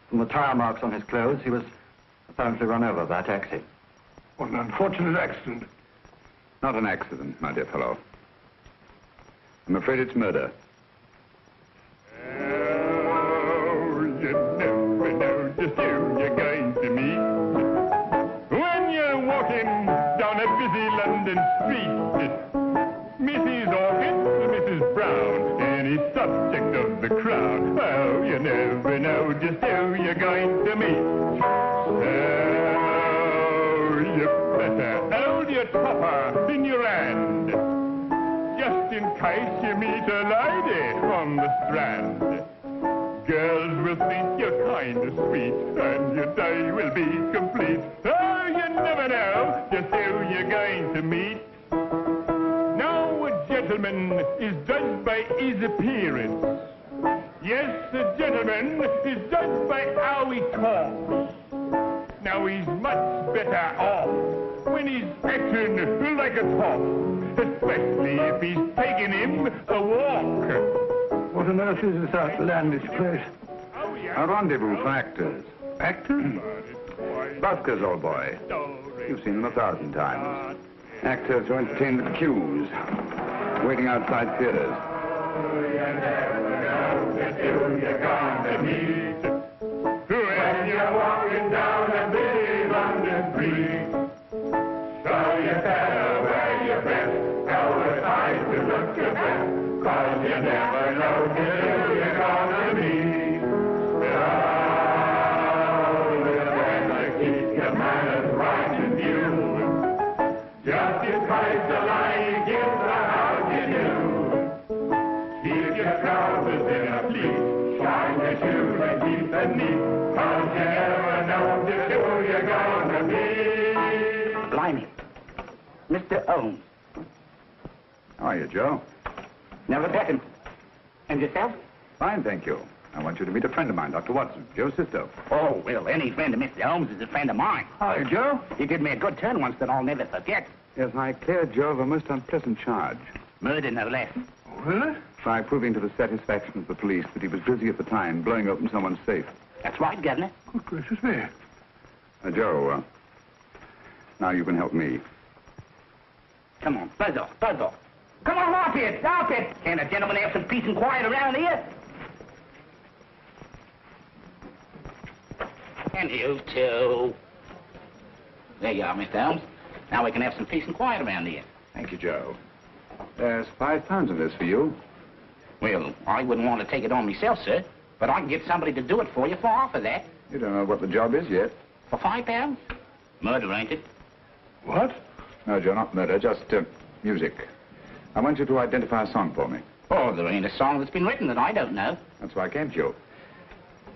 From the tire marks on his clothes, he was apparently run over by a taxi.
What an unfortunate accident.
Not an accident, my dear fellow. I'm afraid it's murder.
Just who you're going to meet when you're walking down a busy London street. Mrs. Orchid, Mrs. Brown, any subject of the crowd. Oh, you never know just who you're going to meet. So you better hold your topper in your hand, just in case you meet a lady on the Strand. Girls will think you're kind of sweet, and your day will be complete. Oh, you never know just who you're going to meet. Now, a gentleman is judged by his appearance. Yes, a gentleman is judged by how he talks. Now, he's much better off when he's acting like a top, especially if he's taking him a walk.
What on earth is this outlandish place?
A rendezvous for actors.
Actors?
Buskers, old boy. You've seen them 1,000 times. Actors who entertain the queues, waiting outside theaters.
When you're walking down a busy London street, so you better wear your best, elbow tight to look your best, 'cause you never know till you're gonna meet. So you better keep your manners right in view. Just in case the line gives the how you do. Keep your trousers in a pleat, shine your shoes and keep them neat, 'cause you never know just who you're gonna be.
Blimey. Mr. Holmes.
How are you, Joe?
Never bet him. And yourself?
Fine, thank you. I want you to meet a friend of mine, Dr. Watson, Joe's sister.
Oh, well, any friend of Mr. Holmes is a friend of mine.
Hi, Joe.
He did me a good turn once that I'll never forget.
Yes, I cleared Joe of a most unpleasant charge.
Murder, no less.
Really? By proving to the satisfaction of the police that he was busy at the time blowing open someone's safe.
That's right, Governor.
Good gracious me.
Joe, now you can help me.
Come on, buzz off, buzz off. Come on, up it, up it. Can't a gentleman have some peace and quiet around here? And you too. There you are, Mr. Holmes. Now we can have some peace and quiet around here.
Thank you, Joe. There's £5 of this for you.
Well, I wouldn't want to take it on myself, sir. But I can get somebody to do it for you for half of that.
You don't know what the job is yet.
For £5? Murder, ain't it?
What? No, Joe, not murder, just music. I want you to identify a song for me.
Oh, there ain't a song that's been written that I don't know.
That's why I came to you.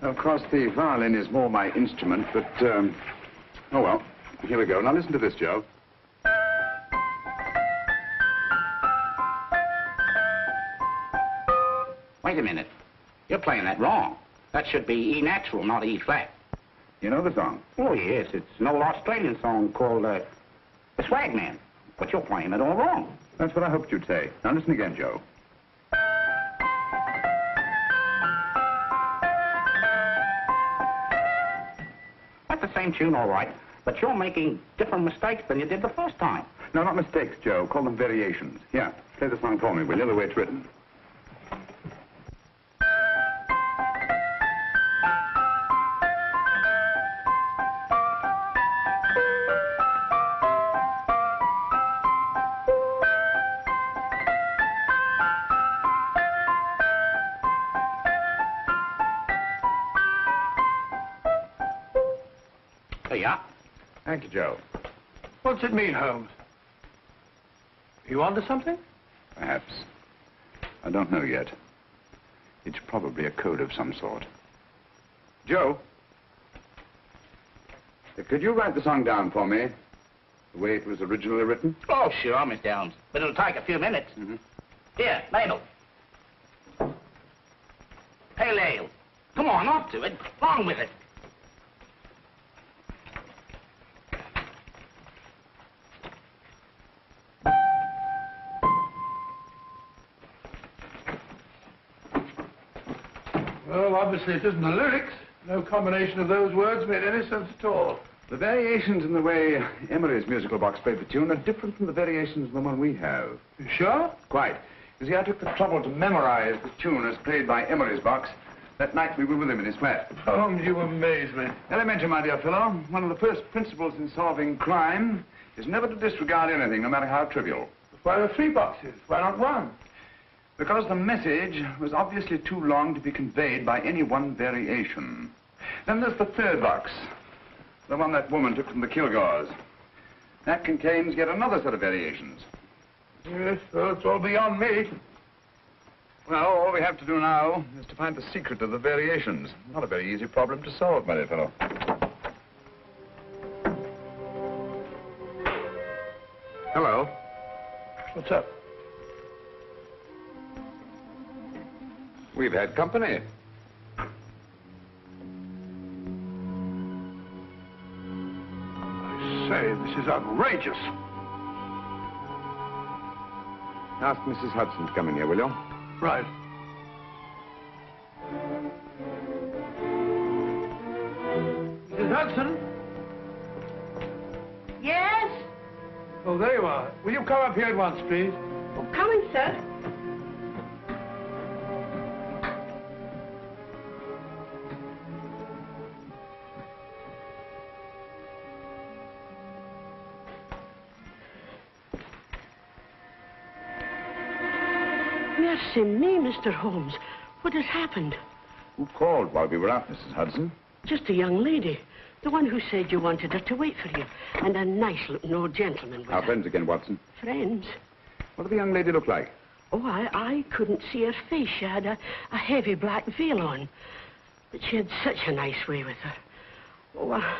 Of course, the violin is more my instrument, but, oh, well, here we go. Now listen to this, Joe.
Wait a minute. You're playing that wrong. That should be E natural, not E flat.
You know the song?
Oh, yes. It's an old Australian song called, The Swag Man. But you're playing it all wrong.
That's what I hoped you'd say. Now listen again, Joe.
That's the same tune, all right. But you're making different mistakes than you did the first time.
No, not mistakes, Joe. Call them variations. Here, play the song for me, will you, the way it's written.
There you are.
Thank you, Joe.
What's it mean, Holmes? You onto something?
Perhaps. I don't know yet. It's probably a code of some sort. Joe? Could you write the song down for me? The way it was originally written?
Oh, sure, Mr. Holmes. But it'll take a few minutes. Here, Mabel. Pale ale. Come on, off to it. On with it.
Well, obviously it isn't the lyrics. No combination of those words made any sense at all.
The variations in the way Emery's musical box played the tune are different from the variations in the one we have.
You sure?
Quite. You see, I took the trouble to memorize the tune as played by Emery's box that night we were with him in his flat.
Holmes, you amaze me.
Elementary, my dear fellow. One of the first principles in solving crime is never to disregard anything, no matter how trivial.
Why are 3 boxes? Why not 1?
Because the message was obviously too long to be conveyed by any one variation. Then there's the 3rd box, the one that woman took from the Kilgores. That contains yet another set of variations.
Yes, well, it's all beyond me.
Well, all we have to do now is to find the secret of the variations. Not a very easy problem to solve, my dear fellow. Hello.
What's up?
We've had company.
I say, this is outrageous.
Ask Mrs. Hudson to come in here, will you?
Right. Mrs. Hudson?
Yes?
Oh, there you are. Will you come up here at once, please?
Oh, coming, sir.
Mercy me, Mr. Holmes. What has happened?
Who called while we were out, Mrs. Hudson?
Just a young lady. The one who said you wanted her to wait for you. And a nice-looking old gentleman with
Our
her.
friends again, Watson.
Friends?
What did the young lady look like?
Oh, I couldn't see her face. She had a heavy black veil on. But she had such a nice way with her. Oh,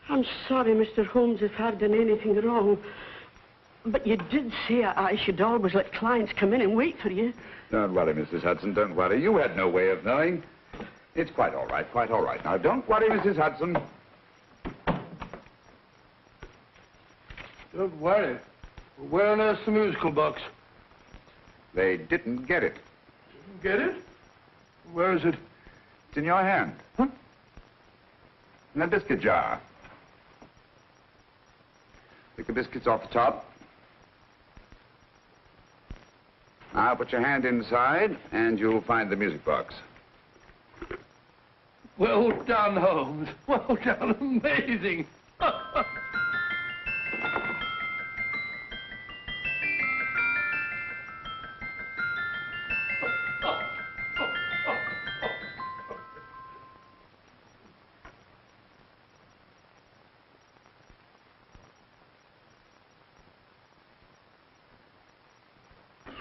I'm sorry, Mr. Holmes, if I've done anything wrong. But you did say I should always let clients come in and wait for you.
Don't worry, Mrs. Hudson, don't worry. You had no way of knowing. It's quite all right, quite all right. Now, don't worry, Mrs. Hudson.
Don't worry. Where on earth's the musical box?
They didn't get it.
Didn't get it? Where is it?
It's in your hand.
Huh?
In that biscuit jar. Pick the biscuits off the top. Now put your hand inside, and you'll find the music box.
Well done, Holmes. Well done. Amazing.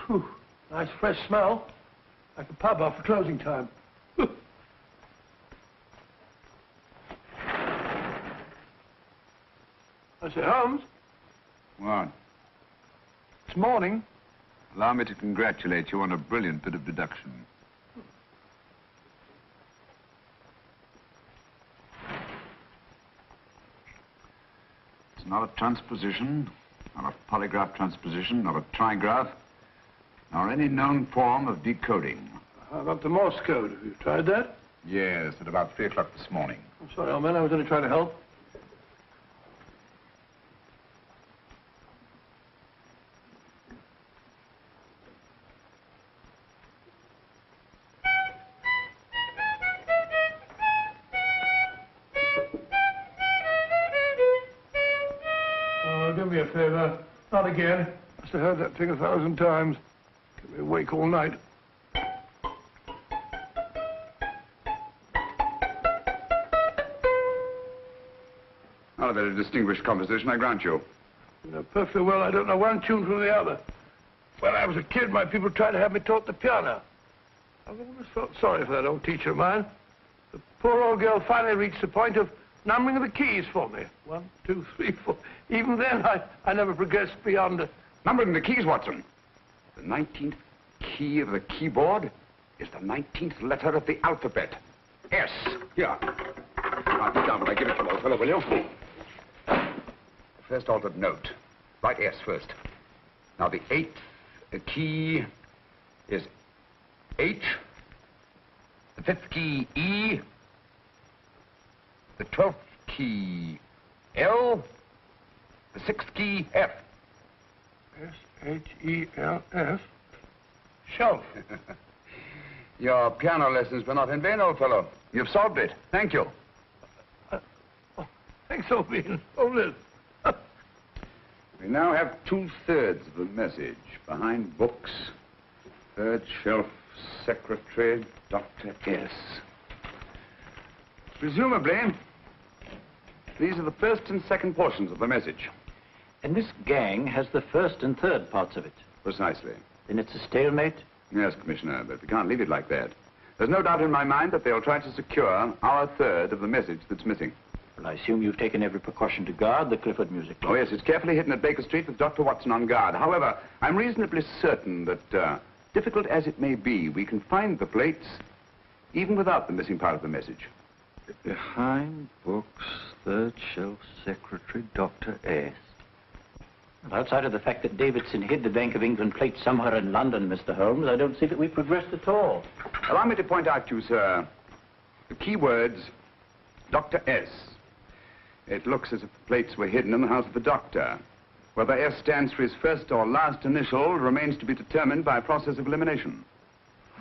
Whew. Nice fresh smell. Like a pub after closing time. I say, Holmes,
What?
it's morning.
Allow me to congratulate you on a brilliant bit of deduction. It's not a transposition, not a polygraph transposition, not a trigraph, nor any known form of decoding.
How about the Morse code? Have you tried that?
Yes, at about 3 o'clock this morning.
I'm sorry, old man, I was only trying to help. Oh, do me a favor. Not again. Must have heard that thing 1,000 times. Kept me awake all night.
Not a very distinguished composition, I grant you.
You know perfectly well I don't know one tune from the other. When I was a kid, my people tried to have me taught the piano. I've always felt sorry for that old teacher of mine. The poor old girl finally reached the point of numbering the keys for me. 1, 2, 3, 4. Even then, I never progressed beyond it.
Numbering the keys, Watson. The 19th key of the keyboard is the 19th letter of the alphabet. S. Here. Write it down when I give it to you, old fellow, will you? First altered note. Write S first. Now, the 8th key is H. The 5th key, E. The 12th key, L. The 6th key, F.
S-H-E-L-F. Shelf.
Your piano lessons were not in vain, old fellow. You've solved it. Thank you.
Thanks, old bean. Oh, Liz.
We now have 2/3 of the message. Behind books, 3rd shelf, secretary, Dr. S. Presumably, these are the first and second portions of the message.
And this gang has the first and third parts of it.
Precisely.
Then it's a stalemate?
Yes, Commissioner, but we can't leave it like that. There's no doubt in my mind that they'll try to secure our third of the message that's missing.
Well, I assume you've taken every precaution to guard the Clifford music box.
Oh, yes, it's carefully hidden at Baker Street with Dr. Watson on guard. However, I'm reasonably certain that, difficult as it may be, we can find the plates even without the missing part of the message.
Behind books, 3rd shelf, secretary, Dr. S.
Well, outside of the fact that Davidson hid the Bank of England plate somewhere in London, Mr. Holmes, I don't see that we've progressed at all.
Allow me to point out to you, sir, the key words, Dr. S. It looks as if the plates were hidden in the house of the doctor. Whether S stands for his first or last initial remains to be determined by a process of elimination.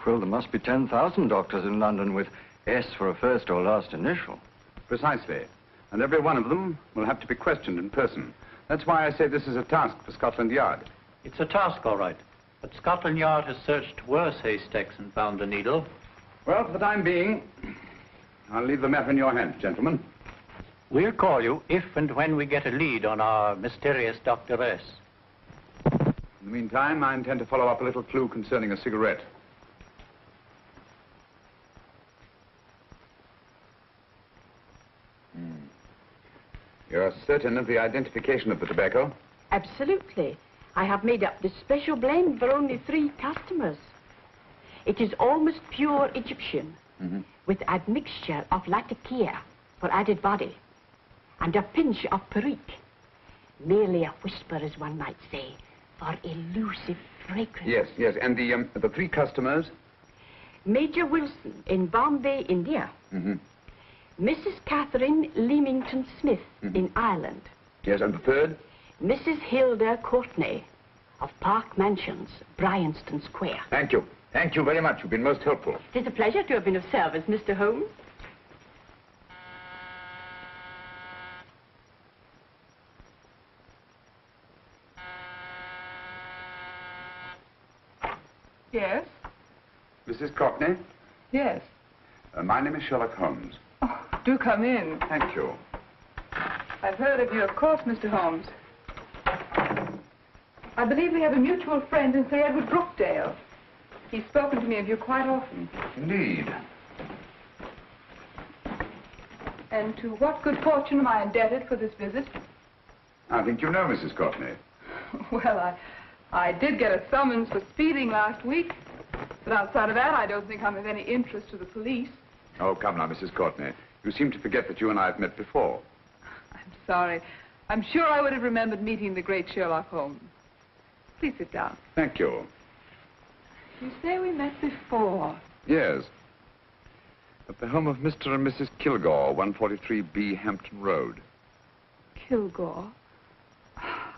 Well, there must be 10,000 doctors in London with S for a first or last initial.
Precisely. And every one of them will have to be questioned in person. That's why I say this is a task for Scotland Yard.
It's a task, all right. But Scotland Yard has searched worse haystacks and found a needle.
Well, for the time being, I'll leave the matter in your hands, gentlemen.
We'll call you if and when we get a lead on our mysterious Dr. S.
In the meantime, I intend to follow up a little clue concerning a cigarette. You're certain of the identification of the tobacco?
Absolutely. I have made up this special blend for only 3 customers. It is almost pure Egyptian, with admixture of latakia for added body, and a pinch of perique. Merely a whisper, as one might say, for elusive fragrance.
Yes, yes. And the 3 customers?
Major Wilson in Bombay, India. Mrs. Catherine Leamington Smith in Ireland.
Yes, and the 3rd?
Mrs. Hilda Courtney of Park Mansions, Bryanston Square.
Thank you. Thank you very much. You've been most helpful.
It is a pleasure to have been of service, Mr. Holmes.
Yes?
Mrs. Courtney?
Yes.
My name is Sherlock Holmes.
Oh, do come in.
Thank you.
I've heard of you, of course, Mr. Holmes. I believe we have a mutual friend in Sir Edward Brookdale. He's spoken to me of you quite often.
Indeed.
And to what good fortune am I indebted for this visit?
I think you know Mrs. Courtney.
Well, I did get a summons for speeding last week. But outside of that, I don't think I'm of any interest to the police.
Oh, come now, Mrs. Courtney. You seem to forget that you and I have met before.
I'm sorry. I'm sure I would have remembered meeting the great Sherlock Holmes. Please sit down.
Thank you.
You say we met before.
Yes. At the home of Mr. and Mrs. Kilgore, 143B Hampton Road.
Kilgore?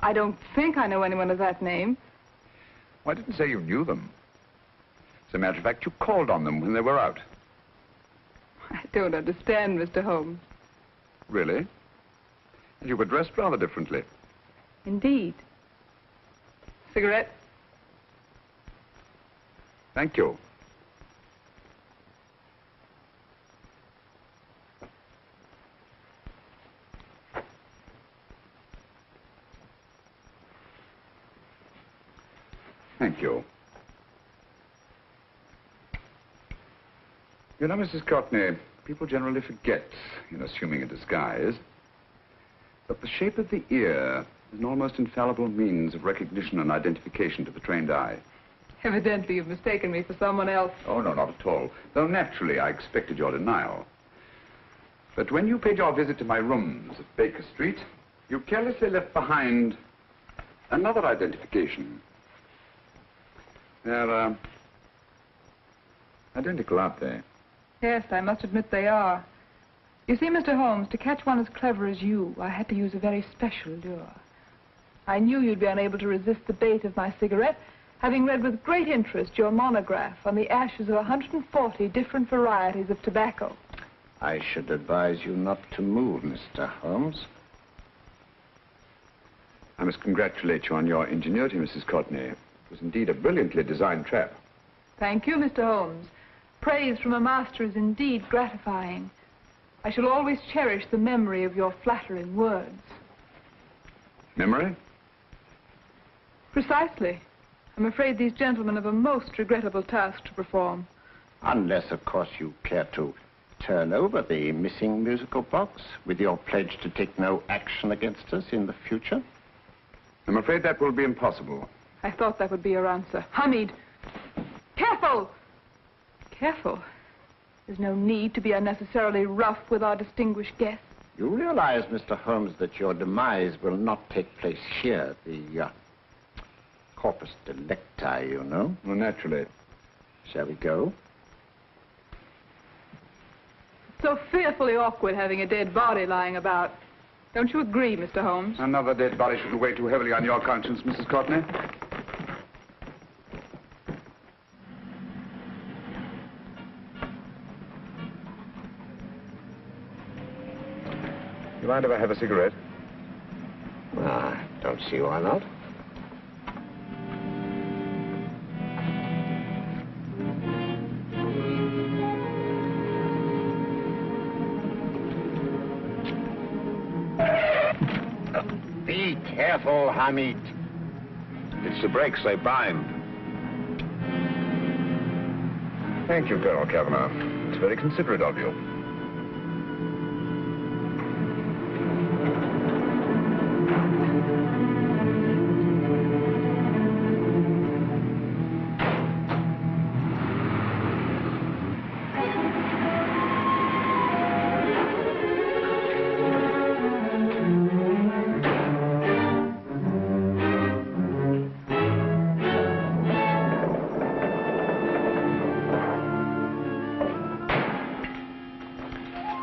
I don't think I know anyone of that name.
Well, I didn't say you knew them. As a matter of fact, you called on them when they were out.
I don't understand, Mr. Holmes.
Really? And you were dressed rather differently.
Indeed. Cigarette?
Thank you. Thank you. You know, Mrs. Courtney, people generally forget, in assuming a disguise, that the shape of the ear is an almost infallible means of recognition and identification to the trained eye.
Evidently, you've mistaken me for someone else.
Oh, no, not at all. Though naturally, I expected your denial. But when you paid your visit to my rooms at Baker Street, you carelessly left behind another identification. They're, identical, aren't they?
Yes, I must admit they are. You see, Mr. Holmes, to catch one as clever as you, I had to use a very special lure. I knew you'd be unable to resist the bait of my cigarette, having read with great interest your monograph on the ashes of 140 different varieties of tobacco.
I should advise you not to move, Mr. Holmes.
I must congratulate you on your ingenuity, Mrs. Courtney. It was indeed a brilliantly designed trap.
Thank you, Mr. Holmes. Praise from a master is indeed gratifying. I shall always cherish the memory of your flattering words.
Memory?
Precisely. I'm afraid these gentlemen have a most regrettable task to perform.
Unless, of course, you care to turn over the missing musical box with your pledge to take no action against us in the future.
I'm afraid that will be impossible.
I thought that would be your answer. Hamid! Careful! Careful. There's no need to be unnecessarily rough with our distinguished guest.
You realize, Mr. Holmes, that your demise will not take place here. The corpus delicti, you know.
Well, naturally.
Shall we go?
It's so fearfully awkward having a dead body lying about. Don't you agree, Mr. Holmes?
Another dead body shouldn't weigh too heavily on your conscience, Mrs. Courtney. You mind if I have a cigarette?
I don't see why not.
Be careful, Hamid.
It's the brakes, they bind. Thank you, Colonel Kavanagh. It's very considerate of you.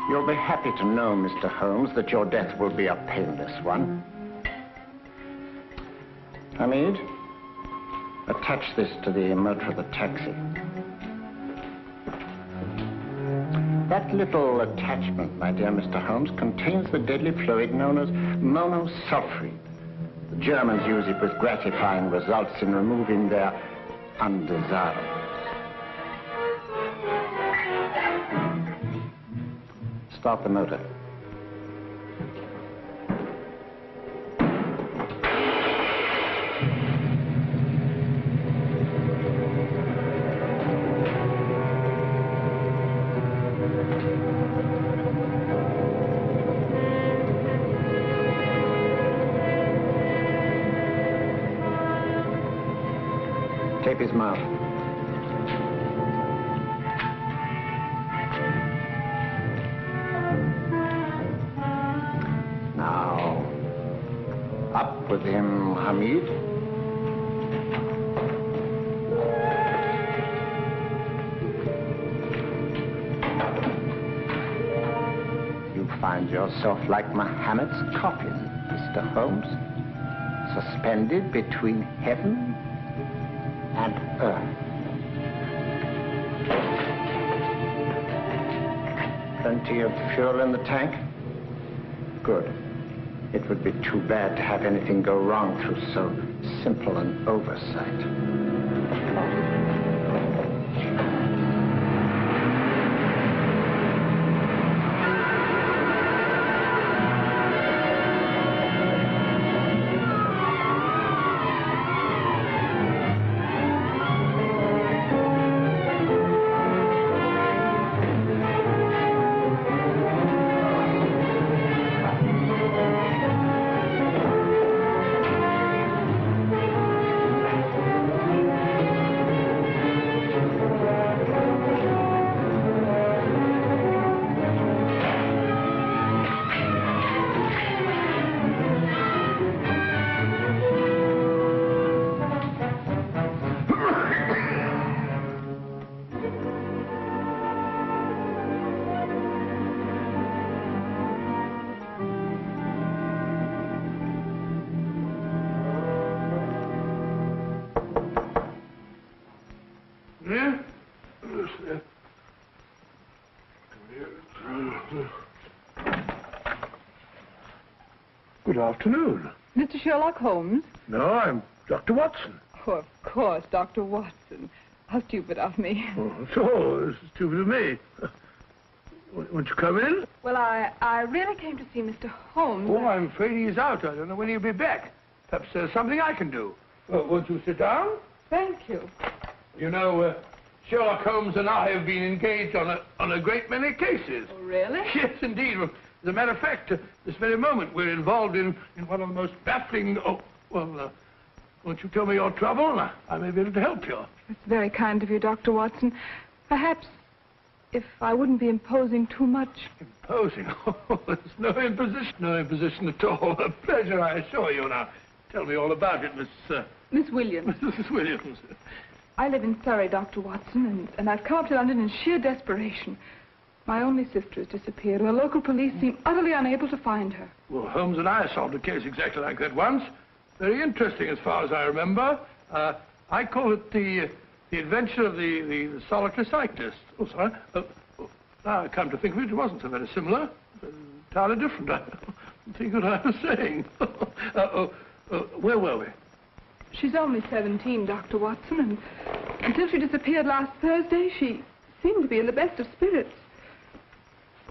You'll be happy to know, Mr. Holmes, that your death will be a painless one. Hamid, attach this to the motor of the taxi. That little attachment, my dear Mr. Holmes, contains the deadly fluid known as monosulfide. The Germans use it with gratifying results in removing their undesirables. Start the motor. Tape his mouth. Now, up with him, Hamid. You find yourself like Muhammad's coffin, Mr. Holmes, suspended between heaven and earth. Plenty of fuel in the tank? Good. It would be too bad to have anything go wrong through so simple an oversight.
Good afternoon.
Mr. Sherlock Holmes?
No, I'm Dr. Watson.
Oh, of course, Dr. Watson. How stupid of me.
Oh, so stupid of me. Won't you come in?
Well, I really came to see Mr. Holmes.
Oh, I'm afraid he's out. I don't know when he'll be back. Perhaps there's something I can do. Won't you sit down?
Thank you.
You know, Sherlock Holmes and I have been engaged on a great many cases.
Oh, really?
Yes, indeed. As a matter of fact, this very moment, we're involved in one of the most baffling... Oh, well, won't you tell me your trouble, and I may be able to help you.
It's very kind of you, Dr. Watson. Perhaps if I wouldn't be imposing too much.
Imposing? Oh, there's no imposition at all. A pleasure, I assure you. Now, tell me all about it,
Miss Williams.
Mrs. Williams.
I live in Surrey, Dr. Watson, and I've come up to London in sheer desperation. My only sister has disappeared, and the local police seem utterly unable to find her.
Well, Holmes and I solved a case exactly like that once. Very interesting as far as I remember. I call it the adventure of the solitary cyclist. Oh, sorry. Now I come to think of it, it wasn't so very similar. Entirely different. I don't think what I was saying. Where were we?
She's only 17, Dr. Watson, and until she disappeared last Thursday, she seemed to be in the best of spirits.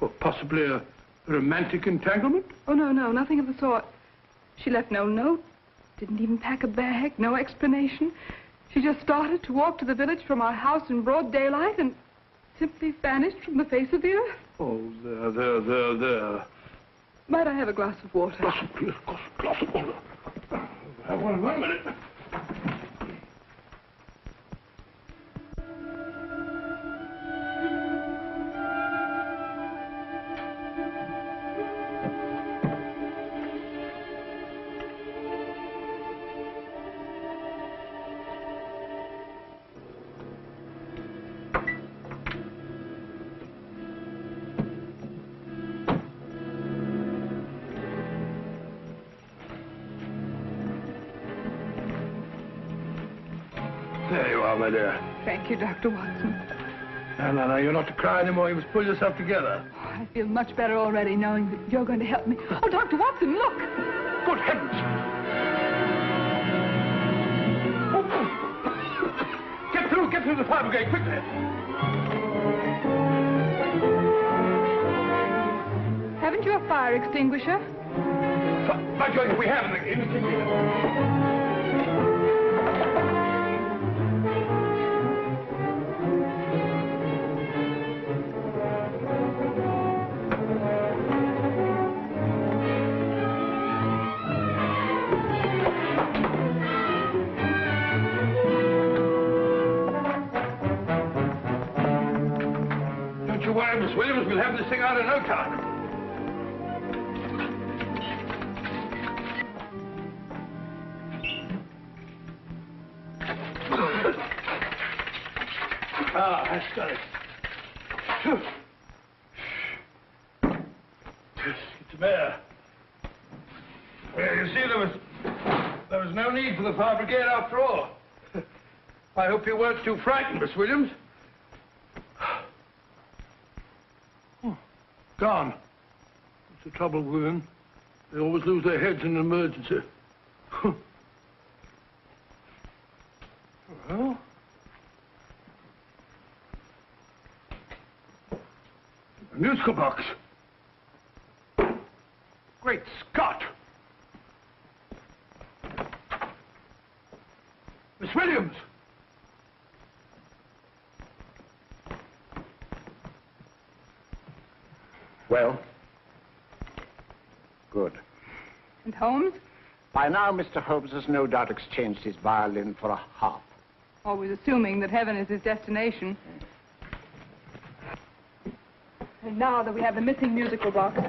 Well, possibly a romantic entanglement?
Oh, no, nothing of the sort. She left no note, didn't even pack a bag, no explanation. She just started to walk to the village from our house in broad daylight and simply vanished from the face of the earth.
Oh, there.
Might I have a glass of water?
Glass of water. Have one minute. There you are, my dear.
Thank you, Dr. Watson.
No, you're not to cry anymore. You must pull yourself together.
Oh, I feel much better already knowing that you're going to help me. Oh, Dr. Watson, look!
Good heavens! Get through the fire brigade, quickly!
Haven't you a fire extinguisher?
By George, we have in the kitchen. Don't you worry, Miss Williams. We'll have this thing out in no time. That's got it. It's a bear. Well, you see, there was no need for the fire brigade after all. I hope you weren't too frightened, Miss Williams. Oh, gone. That's the trouble with women. They always lose their heads in an emergency. Well... a musical box. Great Scott! Miss Williams!
Well? Good.
And Holmes?
By now, Mr. Holmes has no doubt exchanged his violin for a harp.
Always assuming that heaven is his destination. And now that we have the missing musical box.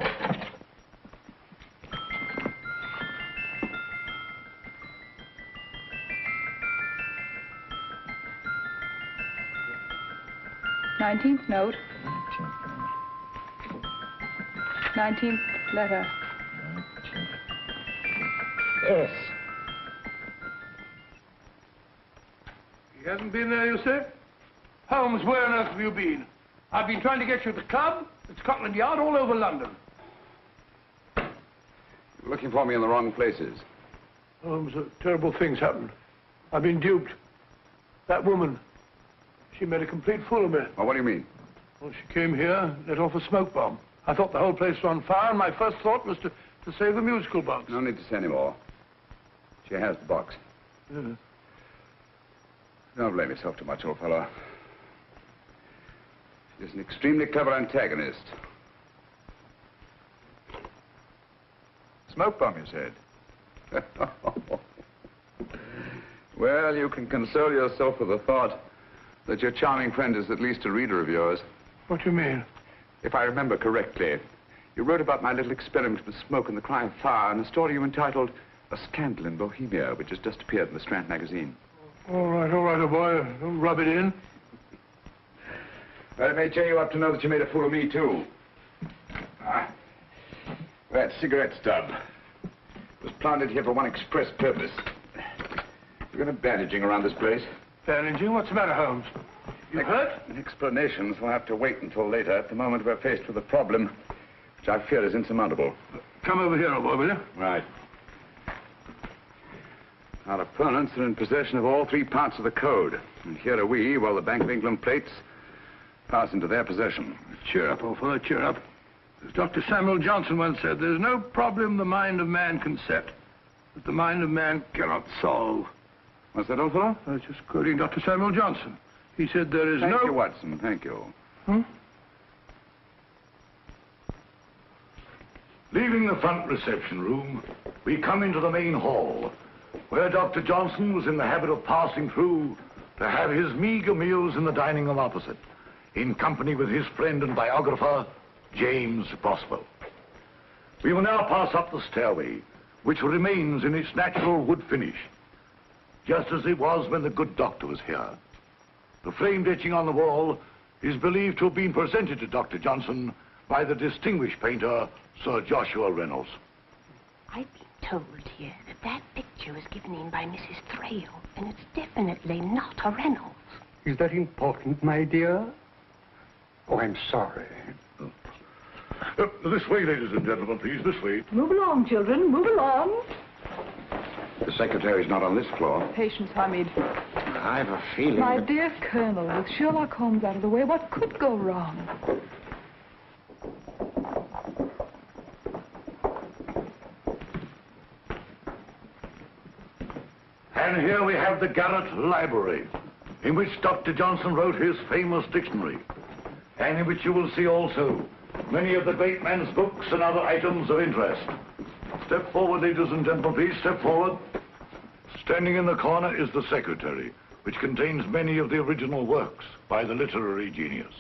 Nineteenth note. 19th letter.
Yes.
He hasn't been there, you say? Holmes, where on earth have you been? I've been trying to get you at the club, at Scotland Yard, all over London.
You're looking for me in the wrong places.
Holmes, terrible things happened. I've been duped. That woman, she made a complete fool of me.
Well, what do you mean?
Well, she came here, let off a smoke bomb. I thought the whole place was on fire, and my first thought was to save the musical box.
No need to say any more. She has the box.
Yeah.
Don't blame yourself too much, old fellow. She's an extremely clever antagonist.
Smoke bomb, you said?
Well, you can console yourself with the thought that your charming friend is at least a reader of yours.
What do you mean?
If I remember correctly, you wrote about my little experiment with smoke and the cry of fire in a story you entitled A Scandal in Bohemia, which has just appeared in the Strand magazine.
All right, old boy. Don't rub it in.
Well, it may cheer you up to know that you made a fool of me, too. That cigarette stub was planted here for one express purpose. You're going to bandaging around this place.
Bandaging? What's the matter, Holmes? You hurt?
Explanations will have to wait until later. At the moment, we're faced with a problem which I fear is insurmountable.
Come over here, old boy, will you?
Right. Our opponents are in possession of all 3 parts of the code. And here are we, while the Bank of England plates pass into their possession.
Cheer up, old fellow, cheer up. As Dr. Samuel Johnson once said, there's no problem the mind of man can set that the mind of man cannot solve.
What's that, old fellow?
I was just quoting Dr. Samuel Johnson. He said there is
Thank you, Watson. Thank you.
Leaving the front reception room, we come into the main hall, where Dr. Johnson was in the habit of passing through to have his meager meals in the dining room opposite, in company with his friend and biographer, James Boswell. We will now pass up the stairway, which remains in its natural wood finish, just as it was when the good doctor was here. The framed etching on the wall is believed to have been presented to Dr. Johnson by the distinguished painter, Sir Joshua Reynolds.
I've been told here that that picture was given in by Mrs. Thrale, and it's definitely not a Reynolds.
Is that important, my dear? Oh, I'm sorry.
This way, ladies and gentlemen, please, this way.
Move along, children, move along.
The secretary's not on this floor.
Patience, Hamid.
I have a feeling
My dear Colonel, with Sherlock Holmes out of the way, what could go wrong?
And here we have the Garrett Library, in which Dr. Johnson wrote his famous dictionary, and in which you will see also many of the great man's books and other items of interest. Step forward, ladies and gentlemen, please, step forward. Standing in the corner is the secretary, which contains many of the original works by the literary genius.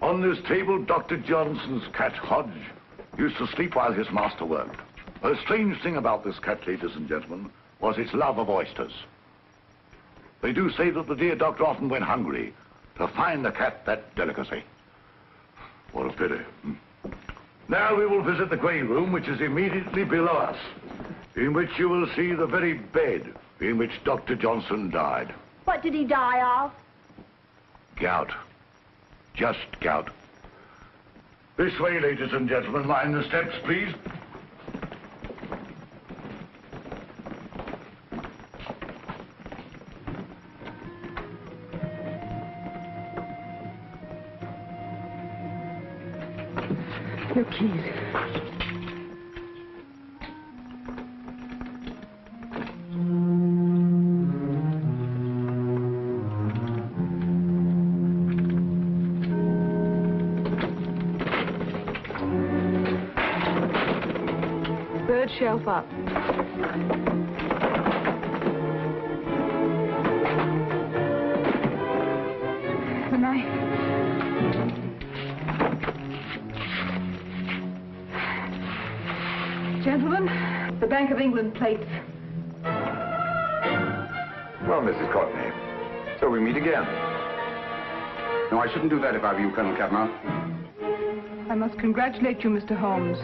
On this table, Dr. Johnson's cat, Hodge, used to sleep while his master worked. A strange thing about this cat, ladies and gentlemen, was its love of oysters. They do say that the dear doctor often went hungry to find the cat that delicacy. What a pity. Now we will visit the grey room, which is immediately below us, in which you will see the very bed in which Dr. Johnson died.
What did he die of?
Gout. Just gout. This way, ladies and gentlemen. Mind the steps, please.
Your keys. Third shelf up. The knife. Gentlemen, the Bank of England plates.
Well, Mrs. Courtney, so we meet again. No, I shouldn't do that if I were you, Colonel Cavanaugh.
I must congratulate you, Mr. Holmes.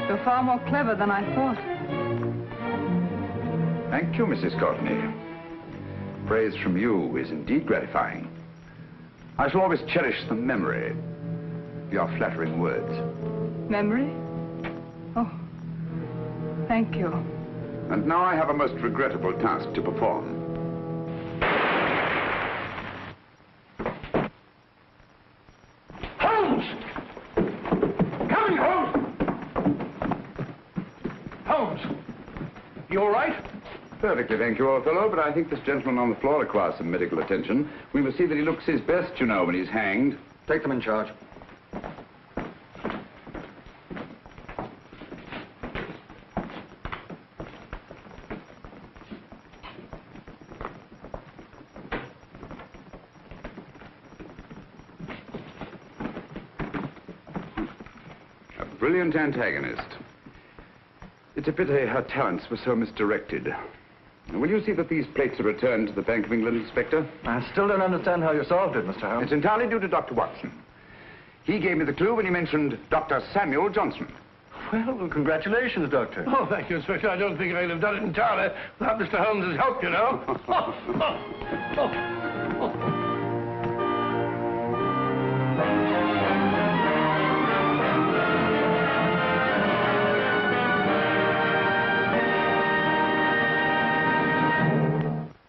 You're far more clever than I thought.
Thank you, Mrs. Courtney. Praise from you is indeed gratifying. I shall always cherish the memory of your flattering words.
Memory? Oh, thank you.
And now I have a most regrettable task to perform.
Holmes! Coming, Holmes! Holmes! You all right?
Perfectly, thank you, old fellow, but I think this gentleman on the floor requires some medical attention. We must see that he looks his best, you know, when he's hanged.
Take them in charge.
A brilliant antagonist. It's a pity her talents were so misdirected. Will you see that these plates are returned to the Bank of England, Inspector?
I still don't understand how you solved it, Mr. Holmes.
It's entirely due to Dr. Watson. He gave me the clue when he mentioned Dr. Samuel Johnson.
Well, congratulations, Doctor.
Oh, thank you, Inspector. I don't think I'd have done it entirely without Mr. Holmes's help, you know.